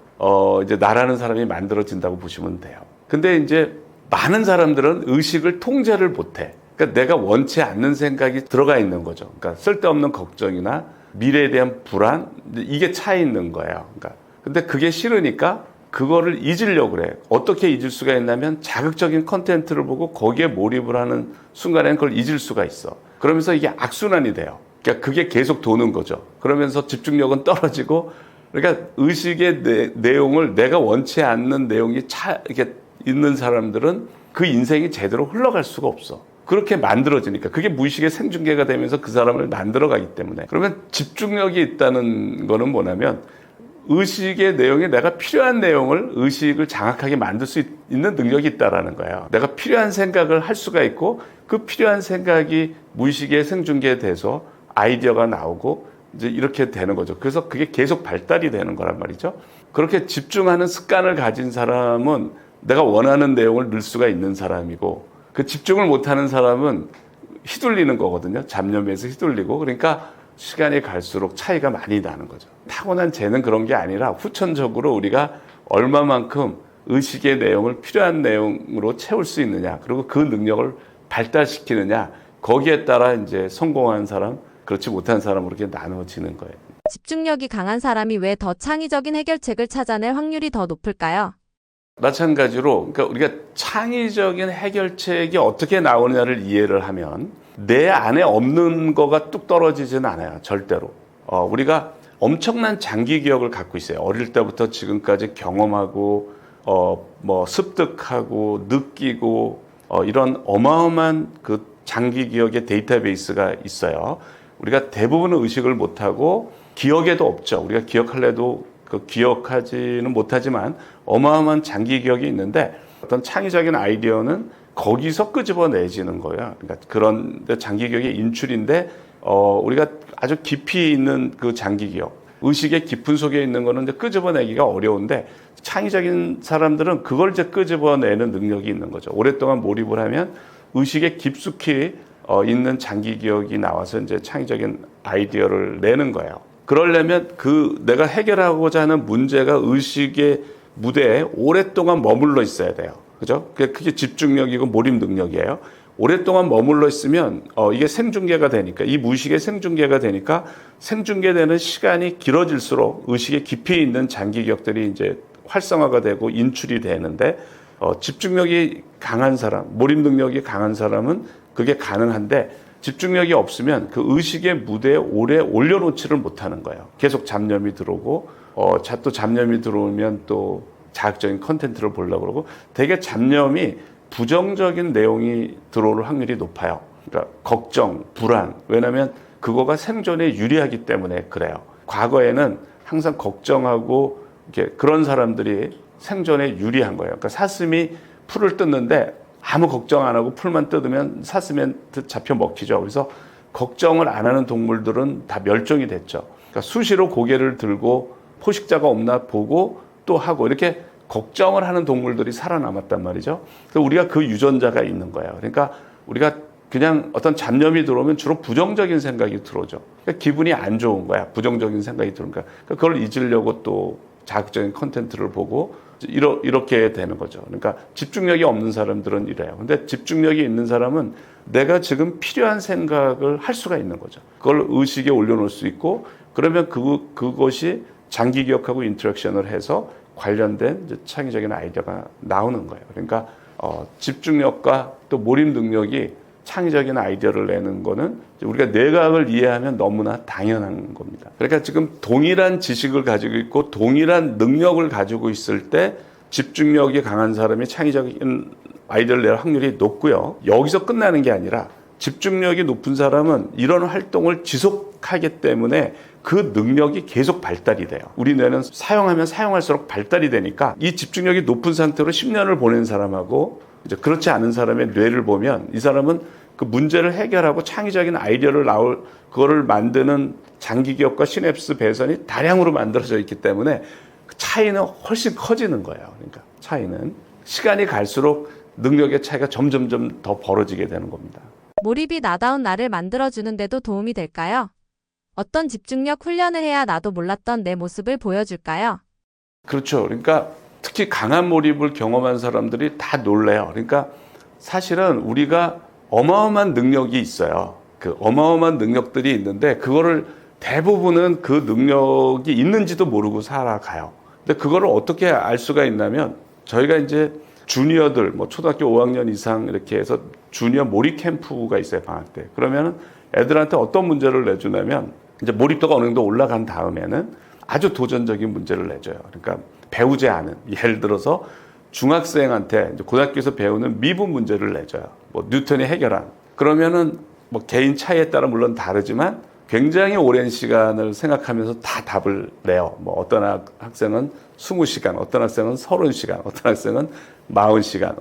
이제 나라는 사람이 만들어진다고 보시면 돼요. 근데 이제 많은 사람들은 의식을 통제를 못해. 그러니까 내가 원치 않는 생각이 들어가 있는 거죠. 그러니까 쓸데없는 걱정이나 미래에 대한 불안, 이게 차 있는 거예요. 그러니까 근데 그게 싫으니까 그거를 잊으려고 그래. 어떻게 잊을 수가 있냐면 자극적인 컨텐츠를 보고 거기에 몰입을 하는 순간에는 그걸 잊을 수가 있어. 그러면서 이게 악순환이 돼요. 그러니까 그게 계속 도는 거죠. 그러면서 집중력은 떨어지고, 그러니까 의식의 내용을 내가 원치 않는 내용이 이렇게 있는 사람들은 그 인생이 제대로 흘러갈 수가 없어. 그렇게 만들어지니까 그게 무의식의 생중계가 되면서 그 사람을 만들어가기 때문에. 그러면 집중력이 있다는 거는 뭐냐면 의식의 내용에 내가 필요한 내용을 의식을 장악하게 만들 수 있는 능력이 있다라는 거예요. 내가 필요한 생각을 할 수가 있고 그 필요한 생각이 무의식에 생중계돼서 아이디어가 나오고 이제 이렇게 되는 거죠. 그래서 그게 계속 발달이 되는 거란 말이죠. 그렇게 집중하는 습관을 가진 사람은 내가 원하는 내용을 넣을 수가 있는 사람이고 그 집중을 못하는 사람은 휘둘리는 거거든요. 잡념에서 휘둘리고. 그러니까 시간이 갈수록 차이가 많이 나는 거죠. 타고난 재는 그런 게 아니라 후천적으로 우리가 얼마만큼 의식의 내용을 필요한 내용으로 채울 수 있느냐, 그리고 그 능력을 발달시키느냐, 거기에 따라 이제 성공한 사람, 그렇지 못한 사람으로 이렇게 나눠지는 거예요. 집중력이 강한 사람이 왜 더 창의적인 해결책을 찾아낼 확률이 더 높을까요? 마찬가지로 그러니까 우리가 창의적인 해결책이 어떻게 나오느냐를 이해를 하면 내 안에 없는 거가 뚝 떨어지지는 않아요. 절대로. 우리가 엄청난 장기 기억을 갖고 있어요. 어릴 때부터 지금까지 경험하고 뭐 습득하고 느끼고 이런 어마어마한 그 장기 기억의 데이터베이스가 있어요. 우리가 대부분은 의식을 못하고 기억에도 없죠. 우리가 기억할래도 그 기억하지는 못하지만 어마어마한 장기 기억이 있는데 어떤 창의적인 아이디어는 거기서 끄집어내지는 거예요. 그러니까 그런 장기 기억의 인출인데 우리가 아주 깊이 있는 그 장기 기억, 의식의 깊은 속에 있는 거는 이제 끄집어내기가 어려운데 창의적인 사람들은 그걸 이제 끄집어내는 능력이 있는 거죠. 오랫동안 몰입을 하면 의식에 깊숙이 있는 장기 기억이 나와서 이제 창의적인 아이디어를 내는 거예요. 그러려면 내가 해결하고자 하는 문제가 의식의 무대에 오랫동안 머물러 있어야 돼요. 그죠? 그게 집중력이고 몰입 능력이에요. 오랫동안 머물러 있으면 이게 생중계가 되니까, 이 무의식의 생중계가 되니까 생중계되는 시간이 길어질수록 의식의 깊이 있는 장기 기억들이 이제 활성화가 되고 인출이 되는데, 집중력이 강한 사람, 몰입 능력이 강한 사람은 그게 가능한데, 집중력이 없으면 그 의식의 무대에 오래 올려놓지를 못하는 거예요. 계속 잡념이 들어오고, 또 잡념이 들어오면 또 자극적인 컨텐츠를 보려고 그러고, 되게 잡념이 부정적인 내용이 들어올 확률이 높아요. 그러니까 걱정, 불안. 왜냐하면 그거가 생존에 유리하기 때문에 그래요. 과거에는 항상 걱정하고 이렇게 그런 사람들이 생존에 유리한 거예요. 그러니까 사슴이 풀을 뜯는데 아무 걱정 안 하고 풀만 뜯으면 사슴한테 잡혀 먹히죠. 그래서 걱정을 안 하는 동물들은 다 멸종이 됐죠. 그러니까 수시로 고개를 들고 포식자가 없나 보고 또 하고 이렇게 걱정을 하는 동물들이 살아남았단 말이죠. 그래서 우리가 그 유전자가 있는 거예요. 그러니까 우리가 그냥 어떤 잡념이 들어오면 주로 부정적인 생각이 들어오죠. 그러니까 기분이 안 좋은 거야. 부정적인 생각이 들어오니까. 그걸 잊으려고 또 자극적인 컨텐츠를 보고 이렇게 되는 거죠. 그러니까 집중력이 없는 사람들은 이래요. 근데 집중력이 있는 사람은 내가 지금 필요한 생각을 할 수가 있는 거죠. 그걸 의식에 올려놓을 수 있고, 그러면 그것이 장기 기억하고 인터랙션을 해서 관련된 창의적인 아이디어가 나오는 거예요. 그러니까 집중력과 또 몰입 능력이 창의적인 아이디어를 내는 거는 우리가 뇌과학을 이해하면 너무나 당연한 겁니다. 그러니까 지금 동일한 지식을 가지고 있고 동일한 능력을 가지고 있을 때 집중력이 강한 사람이 창의적인 아이디어를 낼 확률이 높고요. 여기서 끝나는 게 아니라 집중력이 높은 사람은 이런 활동을 지속하기 때문에 그 능력이 계속 발달이 돼요. 우리 뇌는 사용하면 사용할수록 발달이 되니까 이 집중력이 높은 상태로 10년을 보낸 사람하고 이제 그렇지 않은 사람의 뇌를 보면 이 사람은 그 문제를 해결하고 창의적인 아이디어를 그거를 만드는 장기 기억과 시냅스 배선이 다량으로 만들어져 있기 때문에 그 차이는 훨씬 커지는 거예요. 그러니까 차이는 시간이 갈수록 능력의 차이가 점점점 더 벌어지게 되는 겁니다. 몰입이 나다운 나를 만들어주는데도 도움이 될까요? 어떤 집중력 훈련을 해야 나도 몰랐던 내 모습을 보여줄까요? 그렇죠. 그러니까 특히 강한 몰입을 경험한 사람들이 다 놀래요. 그러니까 사실은 우리가 어마어마한 능력이 있어요. 그 어마어마한 능력들이 있는데 그거를 대부분은 그 능력이 있는지도 모르고 살아가요. 근데 그거를 어떻게 알 수가 있냐면 저희가 이제 주니어들, 초등학교 5학년 이상 이렇게 해서 주니어 몰입 캠프가 있어요, 방학 때. 그러면 애들한테 어떤 문제를 내주냐면 이제 몰입도가 어느 정도 올라간 다음에는 아주 도전적인 문제를 내줘요. 그러니까 배우지 않은, 예를 들어서 중학생한테 이제 고등학교에서 배우는 미분 문제를 내줘요. 뉴턴이 해결한. 그러면은 개인 차이에 따라 물론 다르지만 굉장히 오랜 시간을 생각하면서 다 답을 내요. 어떤 학생은 20시간, 어떤 학생은 30시간, 어떤 학생은 40시간,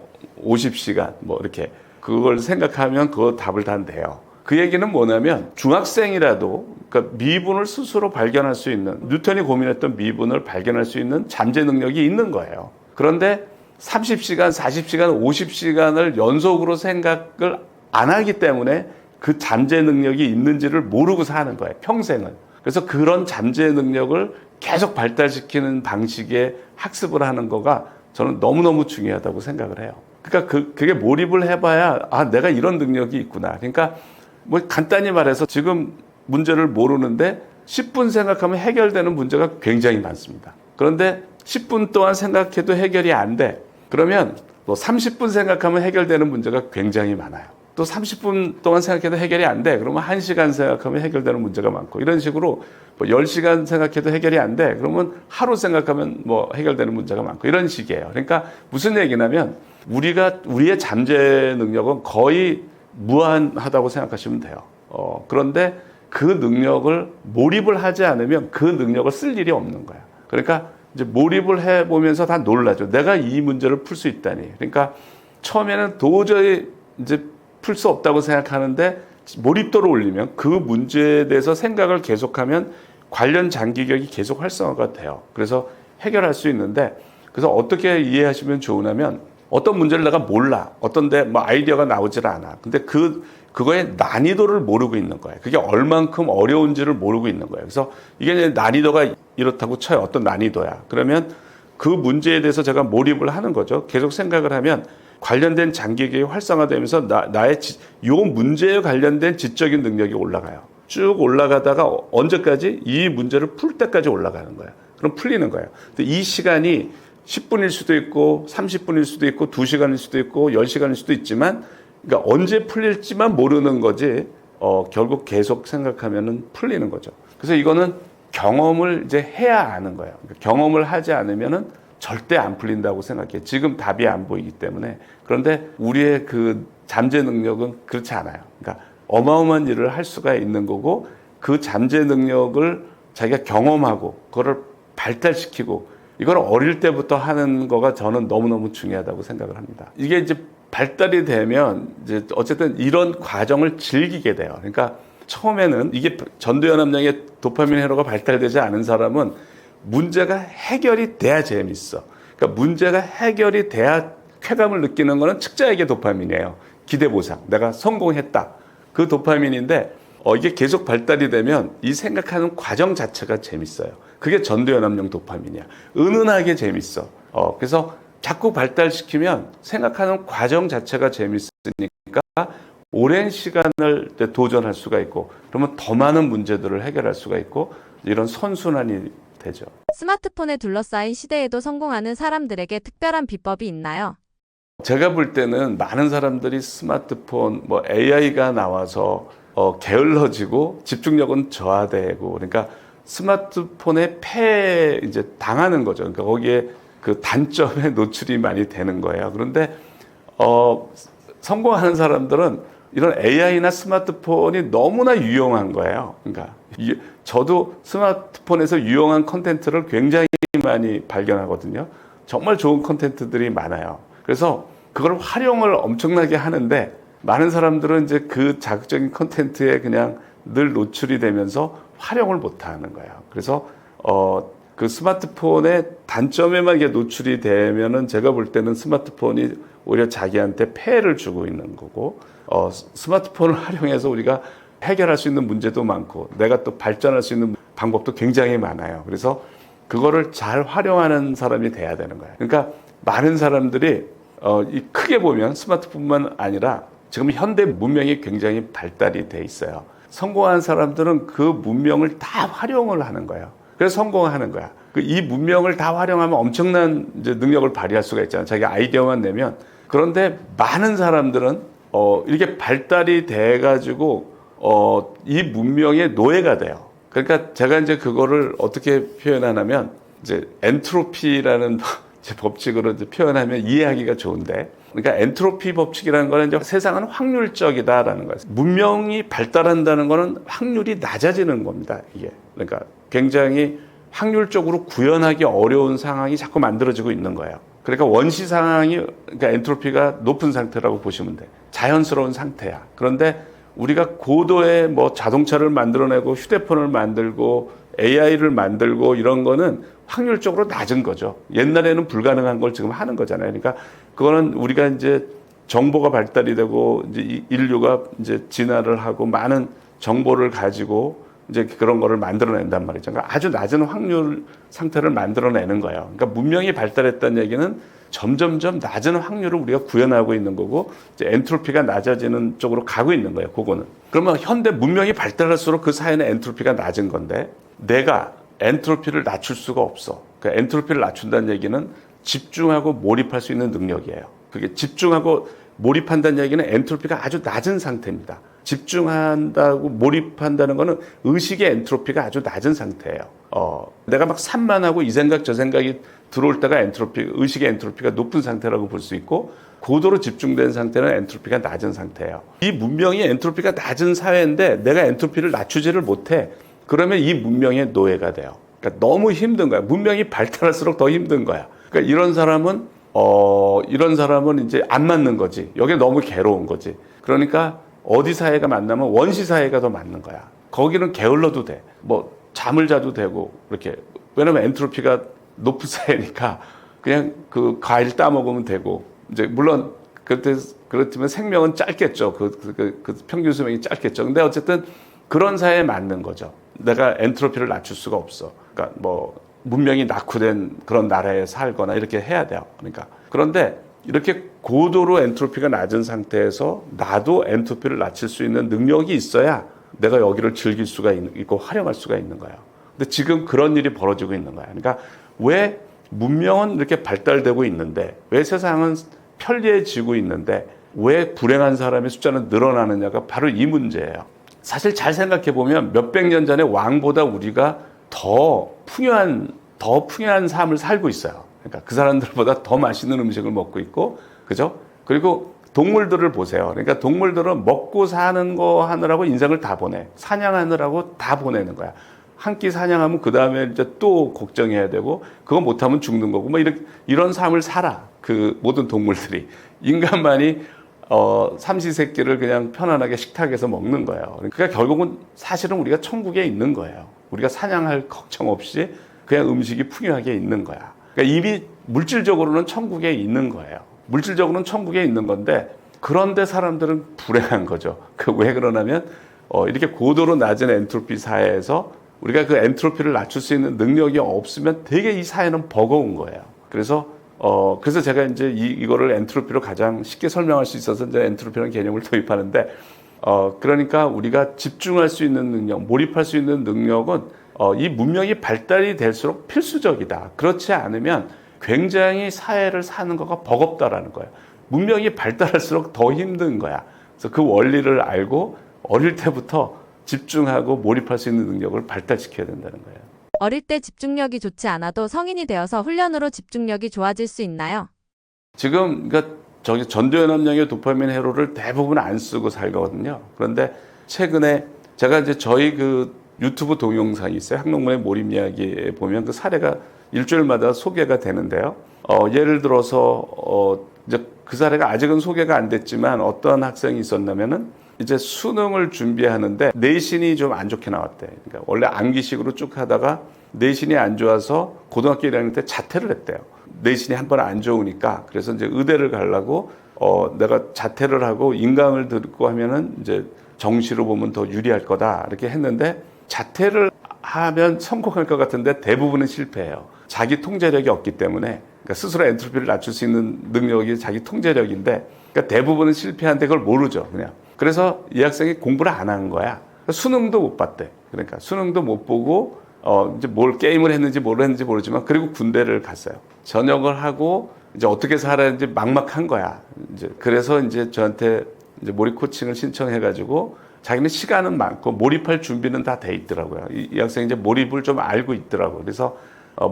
50시간, 이렇게. 그걸 생각하면 그 답을 다 내요. 그 얘기는 뭐냐면 중학생이라도 그러니까 미분을 스스로 발견할 수 있는, 뉴턴이 고민했던 미분을 발견할 수 있는 잠재 능력이 있는 거예요. 그런데 30시간, 40시간, 50시간을 연속으로 생각을 안 하기 때문에 그 잠재 능력이 있는지를 모르고 사는 거예요, 평생을. 그래서 그런 잠재 능력을 계속 발달시키는 방식의 학습을 하는 거가 저는 너무너무 중요하다고 생각을 해요. 그러니까 그게 몰입을 해봐야 내가 이런 능력이 있구나. 그러니까 간단히 말해서 지금 문제를 모르는데 10분 생각하면 해결되는 문제가 굉장히 많습니다. 그런데 10분 동안 생각해도 해결이 안 돼. 그러면 30분 생각하면 해결되는 문제가 굉장히 많아요. 또 30분 동안 생각해도 해결이 안 돼. 그러면 1시간 생각하면 해결되는 문제가 많고 이런 식으로 10시간 생각해도 해결이 안 돼. 그러면 하루 생각하면 해결되는 문제가 많고 이런 식이에요. 그러니까 무슨 얘기냐면 우리의 잠재 능력은 거의 무한하다고 생각하시면 돼요. 그런데 그 능력을 몰입을 하지 않으면 그 능력을 쓸 일이 없는 거야. 그러니까 이제 몰입을 해보면서 다 놀라죠. 내가 이 문제를 풀 수 있다니. 그러니까 처음에는 도저히 이제 풀 수 없다고 생각하는데 몰입도를 올리면 그 문제에 대해서 생각을 계속하면 관련 장기격이 계속 활성화가 돼요. 그래서 해결할 수 있는데 그래서 어떻게 이해하시면 좋으냐면 어떤 문제를 내가 몰라. 어떤데 뭐 아이디어가 나오질 않아. 근데 그거의 난이도를 모르고 있는 거예요. 그게 얼만큼 어려운지를 모르고 있는 거예요. 그래서 이게 이제 난이도가 이렇다고 쳐요. 어떤 난이도야. 그러면 그 문제에 대해서 제가 몰입을 하는 거죠. 계속 생각을 하면 관련된 장기계획이 활성화되면서 나의 요 문제에 관련된 지적인 능력이 올라가요. 쭉 올라가다가 언제까지? 이 문제를 풀 때까지 올라가는 거야. 그럼 풀리는 거예요. 근데 이 시간이 10분일 수도 있고 30분일 수도 있고 2시간일 수도 있고 10시간일 수도 있지만 그러니까 언제 풀릴지만 모르는 거지 결국 계속 생각하면은 풀리는 거죠. 그래서 이거는 경험을 이제 해야 아는 거예요. 그러니까 경험을 하지 않으면은 절대 안 풀린다고 생각해요. 지금 답이 안 보이기 때문에. 그런데 우리의 그 잠재 능력은 그렇지 않아요. 그러니까 어마어마한 일을 할 수가 있는 거고 그 잠재 능력을 자기가 경험하고 그거를 발달시키고 이걸 어릴 때부터 하는 거가 저는 너무너무 중요하다고 생각을 합니다. 이게 이제 발달이 되면 이제 어쨌든 이런 과정을 즐기게 돼요. 그러니까 처음에는 이게 전두연합량의 도파민 회로가 발달되지 않은 사람은 문제가 해결이 돼야 재밌어. 그러니까 문제가 해결이 돼야 쾌감을 느끼는 거는 측자액의 도파민이에요. 기대 보상. 내가 성공했다. 그 도파민인데 이게 계속 발달이 되면 이 생각하는 과정 자체가 재밌어요. 그게 전두연합령 도파민이야. 은은하게 재밌어. 그래서 자꾸 발달시키면 생각하는 과정 자체가 재밌으니까 오랜 시간을 도전할 수가 있고 그러면 더 많은 문제들을 해결할 수가 있고 이런 선순환이 되죠. 스마트폰에 둘러싸인 시대에도 성공하는 사람들에게 특별한 비법이 있나요? 제가 볼 때는 많은 사람들이 스마트폰, AI가 나와서 게을러지고 집중력은 저하되고 그러니까 스마트폰에 이제 당하는 거죠. 그러니까 거기에 그 단점에 노출이 많이 되는 거예요. 그런데 성공하는 사람들은 이런 AI나 스마트폰이 너무나 유용한 거예요. 그러니까 저도 스마트폰에서 유용한 콘텐츠를 굉장히 많이 발견하거든요. 정말 좋은 콘텐츠들이 많아요. 그래서 그걸 활용을 엄청나게 하는데 많은 사람들은 이제 그 자극적인 콘텐츠에 그냥 늘 노출이 되면서 활용을 못 하는 거예요. 그래서 그 스마트폰의 단점에만 이게 노출이 되면은 제가 볼 때는 스마트폰이 오히려 자기한테 폐해를 주고 있는 거고 스마트폰을 활용해서 우리가 해결할 수 있는 문제도 많고 내가 또 발전할 수 있는 방법도 굉장히 많아요. 그래서 그거를 잘 활용하는 사람이 돼야 되는 거예요. 그러니까 많은 사람들이 크게 보면 스마트폰만 아니라 지금 현대 문명이 굉장히 발달이 돼 있어요. 성공한 사람들은 그 문명을 다 활용을 하는 거예요. 그래서 성공하는 거야. 이 문명을 다 활용하면 엄청난 이제 능력을 발휘할 수가 있잖아요. 자기가 아이디어만 내면. 그런데 많은 사람들은 이렇게 발달이 돼가지고 이 문명의 노예가 돼요. 그러니까 제가 이제 그거를 어떻게 표현하냐면 이제 엔트로피라는 법칙으로 이제 표현하면 이해하기가 좋은데, 그러니까 엔트로피 법칙이라는 거는 이제 세상은 확률적이다라는 거예요. 문명이 발달한다는 거는 확률이 낮아지는 겁니다. 이게 그러니까 굉장히 확률적으로 구현하기 어려운 상황이 자꾸 만들어지고 있는 거예요. 그러니까 원시 상황이 그러니까 엔트로피가 높은 상태라고 보시면 돼. 자연스러운 상태야. 그런데 우리가 고도의 자동차를 만들어내고 휴대폰을 만들고 AI를 만들고 이런 거는 확률적으로 낮은 거죠. 옛날에는 불가능한 걸 지금 하는 거잖아요. 그러니까 그거는 우리가 이제 정보가 발달이 되고 이제 인류가 이제 진화를 하고 많은 정보를 가지고 이제 그런 거를 만들어낸단 말이죠. 그러니까 아주 낮은 확률 상태를 만들어내는 거예요. 그러니까 문명이 발달했다는 얘기는 점점점 낮은 확률을 우리가 구현하고 있는 거고 이제 엔트로피가 낮아지는 쪽으로 가고 있는 거예요. 그거는. 그러면 현대 문명이 발달할수록 그 사이는 엔트로피가 낮은 건데 내가 엔트로피를 낮출 수가 없어. 그러니까 엔트로피를 낮춘다는 얘기는 집중하고 몰입할 수 있는 능력이에요. 그게 집중하고 몰입한다는 얘기는 엔트로피가 아주 낮은 상태입니다. 집중한다고 몰입한다는 거는 의식의 엔트로피가 아주 낮은 상태예요. 내가 막 산만하고 이 생각 저 생각이 들어올 때가 의식의 엔트로피가 높은 상태라고 볼 수 있고 고도로 집중된 상태는 엔트로피가 낮은 상태예요. 이 문명이 엔트로피가 낮은 사회인데 내가 엔트로피를 낮추지를 못해. 그러면 이 문명의 노예가 돼요. 그러니까 너무 힘든 거야. 문명이 발달할수록 더 힘든 거야. 그러니까 이런 사람은 이제 안 맞는 거지. 여기 너무 괴로운 거지. 그러니까 어디 사회가 만나면 원시 사회가 더 맞는 거야. 거기는 게을러도 돼. 잠을 자도 되고 이렇게. 왜냐면 엔트로피가 높은 사회니까 그냥 그 과일 따 먹으면 되고 이제 물론 그렇다면 생명은 짧겠죠. 그 평균 수명이 짧겠죠. 근데 어쨌든 그런 사회에 맞는 거죠. 내가 엔트로피를 낮출 수가 없어. 그러니까 뭐 문명이 낙후된 그런 나라에 살거나 이렇게 해야 돼요. 그러니까 그런데 이렇게 고도로 엔트로피가 낮은 상태에서 나도 엔트로피를 낮출 수 있는 능력이 있어야 내가 여기를 즐길 수가 있고 활용할 수가 있는 거예요. 근데 지금 그런 일이 벌어지고 있는 거예요. 그러니까 왜 문명은 이렇게 발달되고 있는데 왜 세상은 편리해지고 있는데 왜 불행한 사람의 숫자는 늘어나느냐가 바로 이 문제예요. 사실 잘 생각해 보면 몇백 년 전에 왕보다 우리가 더 풍요한 삶을 살고 있어요. 그러니까 그 사람들보다 더 맛있는 음식을 먹고 있고, 그죠? 그리고 동물들을 보세요. 그러니까 동물들은 먹고 사는 거 하느라고 인생을 다 보내. 사냥하느라고 다 보내는 거야. 한 끼 사냥하면 그 다음에 이제 또 걱정해야 되고, 그거 못하면 죽는 거고, 뭐 이런 삶을 살아. 그 모든 동물들이. 인간만이 삼시세끼를 그냥 편안하게 식탁에서 먹는 거예요. 그러니까 결국은 사실은 우리가 천국에 있는 거예요. 우리가 사냥할 걱정 없이 그냥 음식이 풍요하게 있는 거야. 그러니까 이미 물질적으로는 천국에 있는 거예요. 물질적으로는 천국에 있는 건데 그런데 사람들은 불행한 거죠. 왜 그러냐면 이렇게 고도로 낮은 엔트로피 사회에서 우리가 그 엔트로피를 낮출 수 있는 능력이 없으면 되게 이 사회는 버거운 거예요. 그래서 제가 이제 이거를 엔트로피로 가장 쉽게 설명할 수 있어서 이제 엔트로피라는 개념을 도입하는데, 그러니까 우리가 집중할 수 있는 능력, 몰입할 수 있는 능력은 이 문명이 발달이 될수록 필수적이다. 그렇지 않으면 굉장히 사회를 사는 거가 버겁다라는 거예요. 문명이 발달할수록 더 힘든 거야. 그래서 그 원리를 알고 어릴 때부터 집중하고 몰입할 수 있는 능력을 발달시켜야 된다는 거예요. 어릴 때 집중력이 좋지 않아도 성인이 되어서 훈련으로 집중력이 좋아질 수 있나요? 지금 그러니까 전두연합령의 도파민 회로를 대부분 안 쓰고 살거든요. 그런데 최근에 제가 이제 저희 그 유튜브 동영상이 있어요. 학농문의 몰입 이야기에 보면 그 사례가 일주일마다 소개가 되는데요. 예를 들어서 이제 그 사례가 아직은 소개가 안 됐지만 어떤 학생이 있었냐면은 이제 수능을 준비하는데 내신이 좀 안 좋게 나왔대. 그러니까 원래 암기식으로 쭉 하다가 내신이 안 좋아서 고등학교 1학년 때 자퇴를 했대요. 내신이 한 번 안 좋으니까. 그래서 이제 의대를 가려고 내가 자퇴를 하고 인강을 듣고 하면은 이제 정시로 보면 더 유리할 거다. 이렇게 했는데 자퇴를 하면 성공할 것 같은데 대부분은 실패해요. 자기 통제력이 없기 때문에. 그러니까 스스로 엔트로피를 낮출 수 있는 능력이 자기 통제력인데, 그러니까 대부분은 실패하는데 그걸 모르죠, 그냥. 그래서 이 학생이 공부를 안 한 거야. 수능도 못 봤대. 그러니까 수능도 못 보고 이제 뭘 게임을 했는지 뭘 했는지 모르지만 그리고 군대를 갔어요. 전역을 하고 이제 어떻게 살아야 하는지 막막한 거야. 이제 그래서 이제 저한테 이제 몰입 코칭을 신청해가지고 자기는 시간은 많고 몰입할 준비는 다 돼 있더라고요. 이 학생이 이제 몰입을 좀 알고 있더라고요. 그래서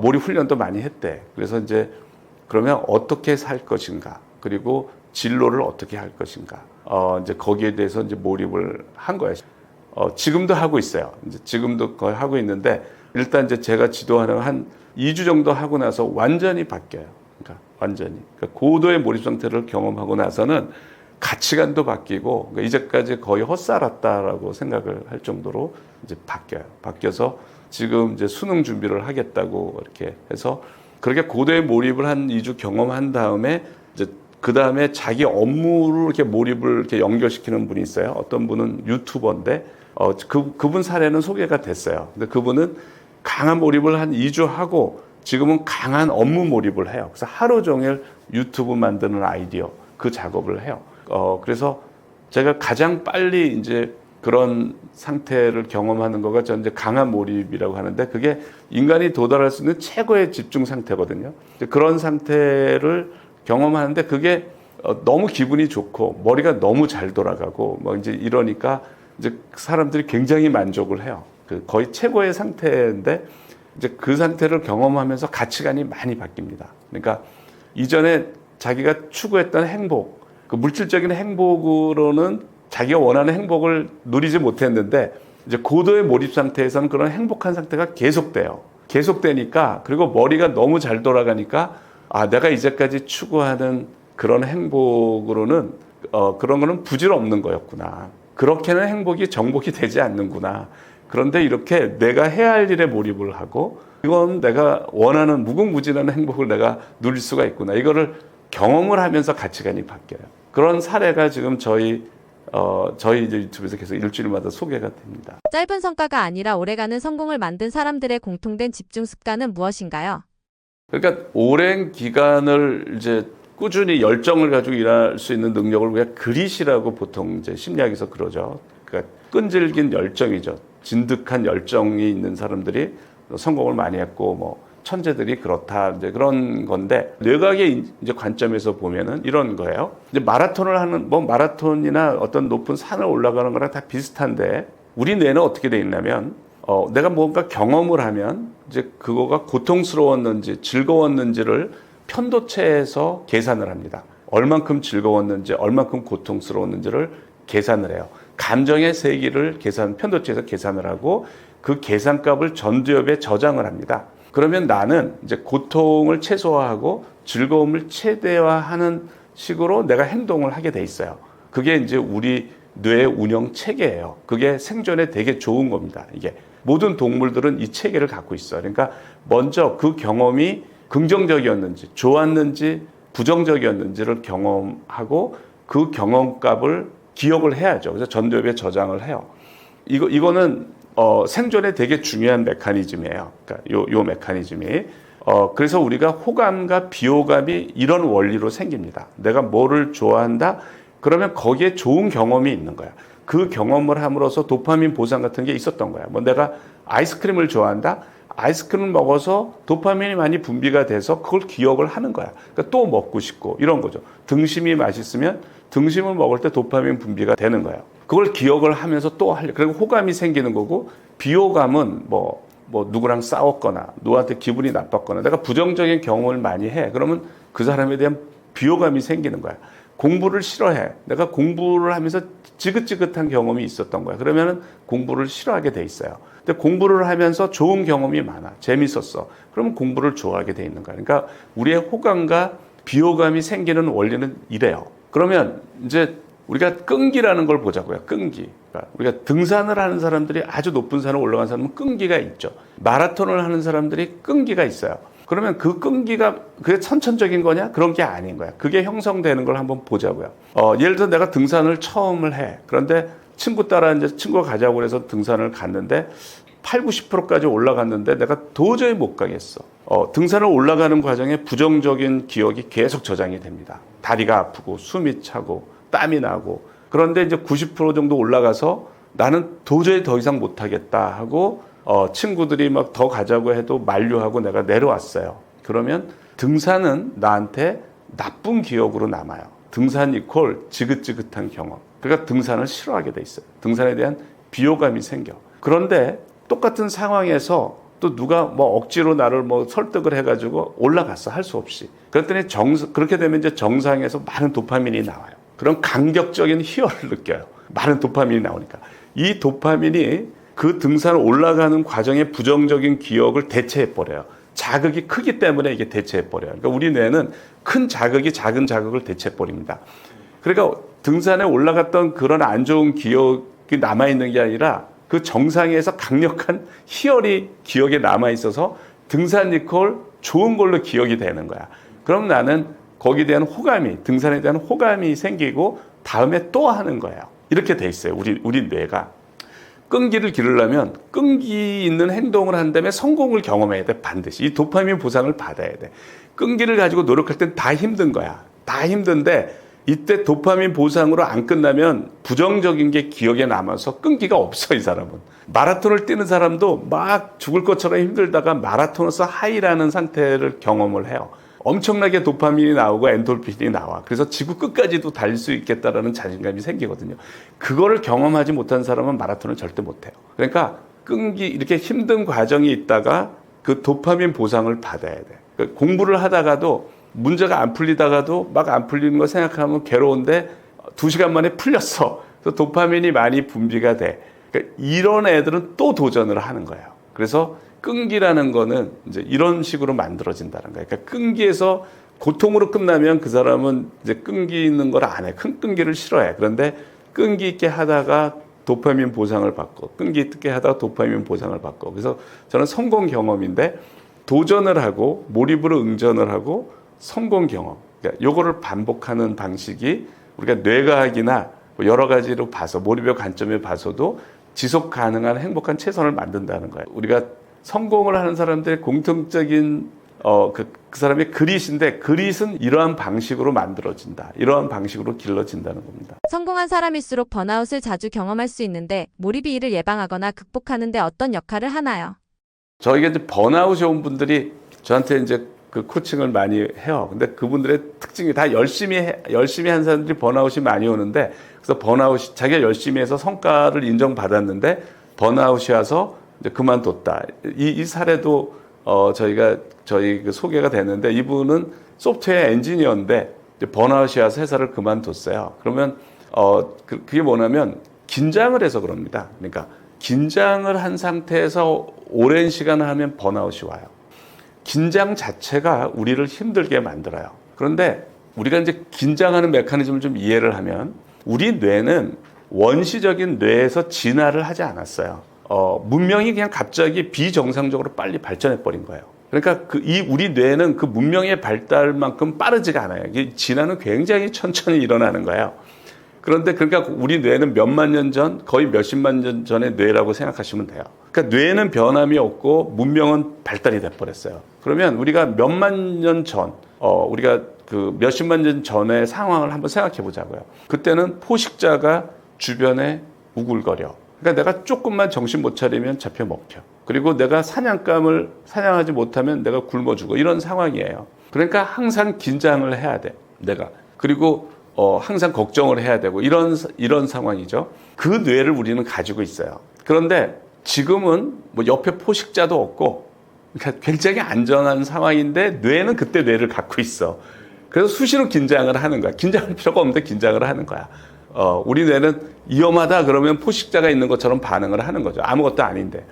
몰입 훈련도 많이 했대. 그래서 이제 그러면 어떻게 살 것인가, 그리고 진로를 어떻게 할 것인가, 이제 거기에 대해서 이제 몰입을 한 거예요. 지금도 하고 있어요. 이제 지금도 거의 하고 있는데 일단 이제 제가 지도하는 한 2주 정도 하고 나서 완전히 바뀌어요. 그러니까 완전히. 그러니까 고도의 몰입 상태를 경험하고 나서는 가치관도 바뀌고, 그러니까 이제까지 거의 헛살았다라고 생각을 할 정도로 이제 바뀌어요. 바뀌어서 지금 이제 수능 준비를 하겠다고 이렇게 해서 그렇게 고도의 몰입을 한 2주 경험한 다음에 이제 그 다음에 자기 업무를 이렇게 몰입을 이렇게 연결시키는 분이 있어요. 어떤 분은 유튜버인데, 그분 사례는 소개가 됐어요. 근데 그분은 강한 몰입을 한 2주 하고 지금은 강한 업무 몰입을 해요. 그래서 하루 종일 유튜브 만드는 아이디어, 그 작업을 해요. 그래서 제가 가장 빨리 이제 그런 상태를 경험하는 거가 저는 이제 강한 몰입이라고 하는데, 그게 인간이 도달할 수 있는 최고의 집중 상태거든요. 그런 상태를 경험하는데 그게 너무 기분이 좋고 머리가 너무 잘 돌아가고 뭐 이제 이러니까 이제 사람들이 굉장히 만족을 해요. 거의 최고의 상태인데 이제 그 상태를 경험하면서 가치관이 많이 바뀝니다. 그러니까 이전에 자기가 추구했던 행복, 그 물질적인 행복으로는 자기가 원하는 행복을 누리지 못했는데 이제 고도의 몰입 상태에서는 그런 행복한 상태가 계속돼요. 계속되니까, 그리고 머리가 너무 잘 돌아가니까 내가 이제까지 추구하는 그런 행복으로는 그런 거는 부질없는 거였구나. 그렇게는 행복이 정복이 되지 않는구나. 그런데 이렇게 내가 해야 할 일에 몰입을 하고 이건 내가 원하는 무궁무진한 행복을 내가 누릴 수가 있구나. 이거를 경험을 하면서 가치관이 바뀌어요. 그런 사례가 지금 저희 이제 유튜브에서 계속 일주일마다 소개가 됩니다. 짧은 성과가 아니라 오래가는 성공을 만든 사람들의 공통된 집중 습관은 무엇인가요? 그러니까 오랜 기간을 이제 꾸준히 열정을 가지고 일할 수 있는 능력을 우리가 그릿이라고 보통 이제 심리학에서 그러죠. 그러니까 끈질긴 열정이죠. 진득한 열정이 있는 사람들이 성공을 많이 했고 뭐 천재들이 그렇다 이제 그런 건데 뇌과학의 이제 관점에서 보면은 이런 거예요. 이제 마라톤을 하는 뭐 마라톤이나 어떤 높은 산을 올라가는 거랑 다 비슷한데 우리 뇌는 어떻게 돼 있냐면 내가 뭔가 경험을 하면 이제 그거가 고통스러웠는지 즐거웠는지를 편도체에서 계산을 합니다. 얼만큼 즐거웠는지 얼만큼 고통스러웠는지를 계산을 해요. 감정의 세기를 편도체에서 계산을 하고 그 계산값을 전두엽에 저장을 합니다. 그러면 나는 이제 고통을 최소화하고 즐거움을 최대화하는 식으로 내가 행동을 하게 돼 있어요. 그게 이제 우리 뇌 운영 체계예요. 그게 생존에 되게 좋은 겁니다. 이게 모든 동물들은 이 체계를 갖고 있어요. 그러니까 먼저 그 경험이 긍정적이었는지 좋았는지 부정적이었는지를 경험하고 그 경험값을 기억을 해야죠. 그래서 전두엽에 저장을 해요. 이거는 생존에 되게 중요한 메커니즘이에요. 그러니까 요 메커니즘이. 그래서 우리가 호감과 비호감이 이런 원리로 생깁니다. 내가 뭐를 좋아한다? 그러면 거기에 좋은 경험이 있는 거야. 그 경험을 함으로써 도파민 보상 같은 게 있었던 거야. 뭐 내가 아이스크림을 좋아한다? 아이스크림을 먹어서 도파민이 많이 분비가 돼서 그걸 기억을 하는 거야. 그러니까 또 먹고 싶고 이런 거죠. 등심이 맛있으면 등심을 먹을 때 도파민 분비가 되는 거예요. 그걸 기억을 하면서 또 하려. 그리고 호감이 생기는 거고 비호감은 뭐 누구랑 싸웠거나 누구한테 기분이 나빴거나 내가 부정적인 경험을 많이 해. 그러면 그 사람에 대한 비호감이 생기는 거야. 공부를 싫어해. 내가 공부를 하면서 지긋지긋한 경험이 있었던 거야. 그러면은 공부를 싫어하게 돼 있어요. 근데 공부를 하면서 좋은 경험이 많아. 재밌었어. 그러면 공부를 좋아하게 돼 있는 거야. 그러니까 우리의 호감과 비호감이 생기는 원리는 이래요. 그러면 이제 우리가 끈기라는 걸 보자고요. 끈기. 그러니까 우리가 등산을 하는 사람들이 아주 높은 산을 올라간 사람은 끈기가 있죠. 마라톤을 하는 사람들이 끈기가 있어요. 그러면 그 끈기가 그게 선천적인 거냐? 그런 게 아닌 거야. 그게 형성되는 걸 한번 보자고요. 예를 들어 내가 등산을 처음을 해. 그런데 친구 따라 이제 친구가 가자고 해서 등산을 갔는데 8, 90%까지 올라갔는데 내가 도저히 못 가겠어. 등산을 올라가는 과정에 부정적인 기억이 계속 저장이 됩니다. 다리가 아프고 숨이 차고 땀이 나고 그런데 이제 90% 정도 올라가서 나는 도저히 더 이상 못 하겠다 하고 친구들이 막 더 가자고 해도 만류하고 내가 내려왔어요. 그러면 등산은 나한테 나쁜 기억으로 남아요. 등산 이퀄 지긋지긋한 경험. 그러니까 등산을 싫어하게 돼 있어요. 등산에 대한 비호감이 생겨. 그런데 똑같은 상황에서 또 누가 뭐 억지로 나를 뭐 설득을 해가지고 올라갔어. 할 수 없이. 그랬더니 그렇게 되면 이제 정상에서 많은 도파민이 나와요. 그런 감격적인 희열을 느껴요. 많은 도파민이 나오니까. 이 도파민이 그 등산을 올라가는 과정의 부정적인 기억을 대체해버려요. 자극이 크기 때문에 이게 대체해버려요. 그러니까 우리 뇌는 큰 자극이 작은 자극을 대체해버립니다. 그러니까 등산에 올라갔던 그런 안 좋은 기억이 남아있는 게 아니라 그 정상에서 강력한 희열이 기억에 남아있어서 등산 이퀄 좋은 걸로 기억이 되는 거야. 그럼 나는 거기에 대한 호감이, 등산에 대한 호감이 생기고 다음에 또 하는 거예요. 이렇게 돼 있어요. 우리 뇌가. 끈기를 기르려면 끈기 있는 행동을 한 다음에 성공을 경험해야 돼. 반드시. 이 도파민 보상을 받아야 돼. 끈기를 가지고 노력할 땐 다 힘든 거야. 다 힘든데 이때 도파민 보상으로 안 끝나면 부정적인 게 기억에 남아서 끈기가 없어. 이 사람은. 마라톤을 뛰는 사람도 막 죽을 것처럼 힘들다가 마라톤에서 하이라는 상태를 경험을 해요. 엄청나게 도파민이 나오고 엔돌핀이 나와. 그래서 지구 끝까지도 달릴 수 있겠다라는 자신감이 생기거든요. 그거를 경험하지 못한 사람은 마라톤을 절대 못해요. 그러니까 끈기, 이렇게 힘든 과정이 있다가 그 도파민 보상을 받아야 돼. 그러니까 공부를 하다가도 문제가 안 풀리다가도 막 안 풀리는 거 생각하면 괴로운데 2시간 만에 풀렸어. 그래서 도파민이 많이 분비가 돼. 그러니까 이런 애들은 또 도전을 하는 거예요. 그래서 끈기라는 거는 이제 이런 식으로 만들어진다는 거예요. 그러니까 끈기에서 고통으로 끝나면 그 사람은 이제 끈기 있는 걸 안 해. 큰 끈기를 싫어해. 그런데 끈기 있게 하다가 도파민 보상을 받고, 끈기 있게 하다가 도파민 보상을 받고. 그래서 저는 성공 경험인데 도전을 하고 몰입으로 응전을 하고 성공 경험. 그러니까 요거를 반복하는 방식이 우리가 뇌과학이나 뭐 여러 가지로 봐서 몰입의 관점에 봐서도 지속 가능한 행복한 최선을 만든다는 거예요. 우리가 성공을 하는 사람들의 공통적인 그 사람의 그릿인데 그릿은 이러한 방식으로 만들어진다. 이러한 방식으로 길러진다는 겁니다. 성공한 사람일수록 번아웃을 자주 경험할 수 있는데 몰입이 이를 예방하거나 극복하는 데 어떤 역할을 하나요? 저희가 이제 번아웃이 온 분들이 저한테 이제 그 코칭을 많이 해요. 근데 그분들의 특징이 다 열심히 한 사람들이 번아웃이 많이 오는데 그래서 번아웃이 자기가 열심히 해서 성과를 인정받았는데 번아웃이 와서 이제 그만뒀다. 이 사례도 저희 그 소개가 됐는데 이분은 소프트웨어 엔지니어인데 이제 번아웃이 와서 회사를 그만뒀어요. 그러면 그게 뭐냐면 긴장을 해서 그럽니다. 그러니까 긴장을 한 상태에서 오랜 시간 하면 번아웃이 와요. 긴장 자체가 우리를 힘들게 만들어요. 그런데 우리가 이제 긴장하는 메커니즘을 좀 이해를 하면 우리 뇌는 원시적인 뇌에서 진화를 하지 않았어요. 문명이 그냥 갑자기 비정상적으로 빨리 발전해 버린 거예요. 그러니까 우리 뇌는 그 문명의 발달만큼 빠르지가 않아요. 이 진화는 굉장히 천천히 일어나는 거예요. 그런데 그러니까 우리 뇌는 몇만 년 전, 거의 몇십만 년 전의 뇌라고 생각하시면 돼요. 그러니까 뇌는 변함이 없고 문명은 발달이 돼 버렸어요. 그러면 우리가 몇만 년 전, 우리가 그 몇십만 년 전의 상황을 한번 생각해 보자고요. 그때는 포식자가 주변에 우글거려. 그러니까 내가 조금만 정신 못 차리면 잡혀 먹혀. 그리고 내가 사냥감을 사냥하지 못하면 내가 굶어 죽어. 이런 상황이에요. 그러니까 항상 긴장을 해야 돼. 내가. 그리고 항상 걱정을 해야 되고 이런 상황이죠. 그 뇌를 우리는 가지고 있어요. 그런데 지금은 뭐 옆에 포식자도 없고 그러니까 굉장히 안전한 상황인데 뇌는 그때 뇌를 갖고 있어. 그래서 수시로 긴장을 하는 거야. 긴장할 필요가 없는데 긴장을 하는 거야. 우리 뇌는 위험하다 그러면 포식자가 있는 것처럼 반응을 하는 거죠. 아무것도 아닌데.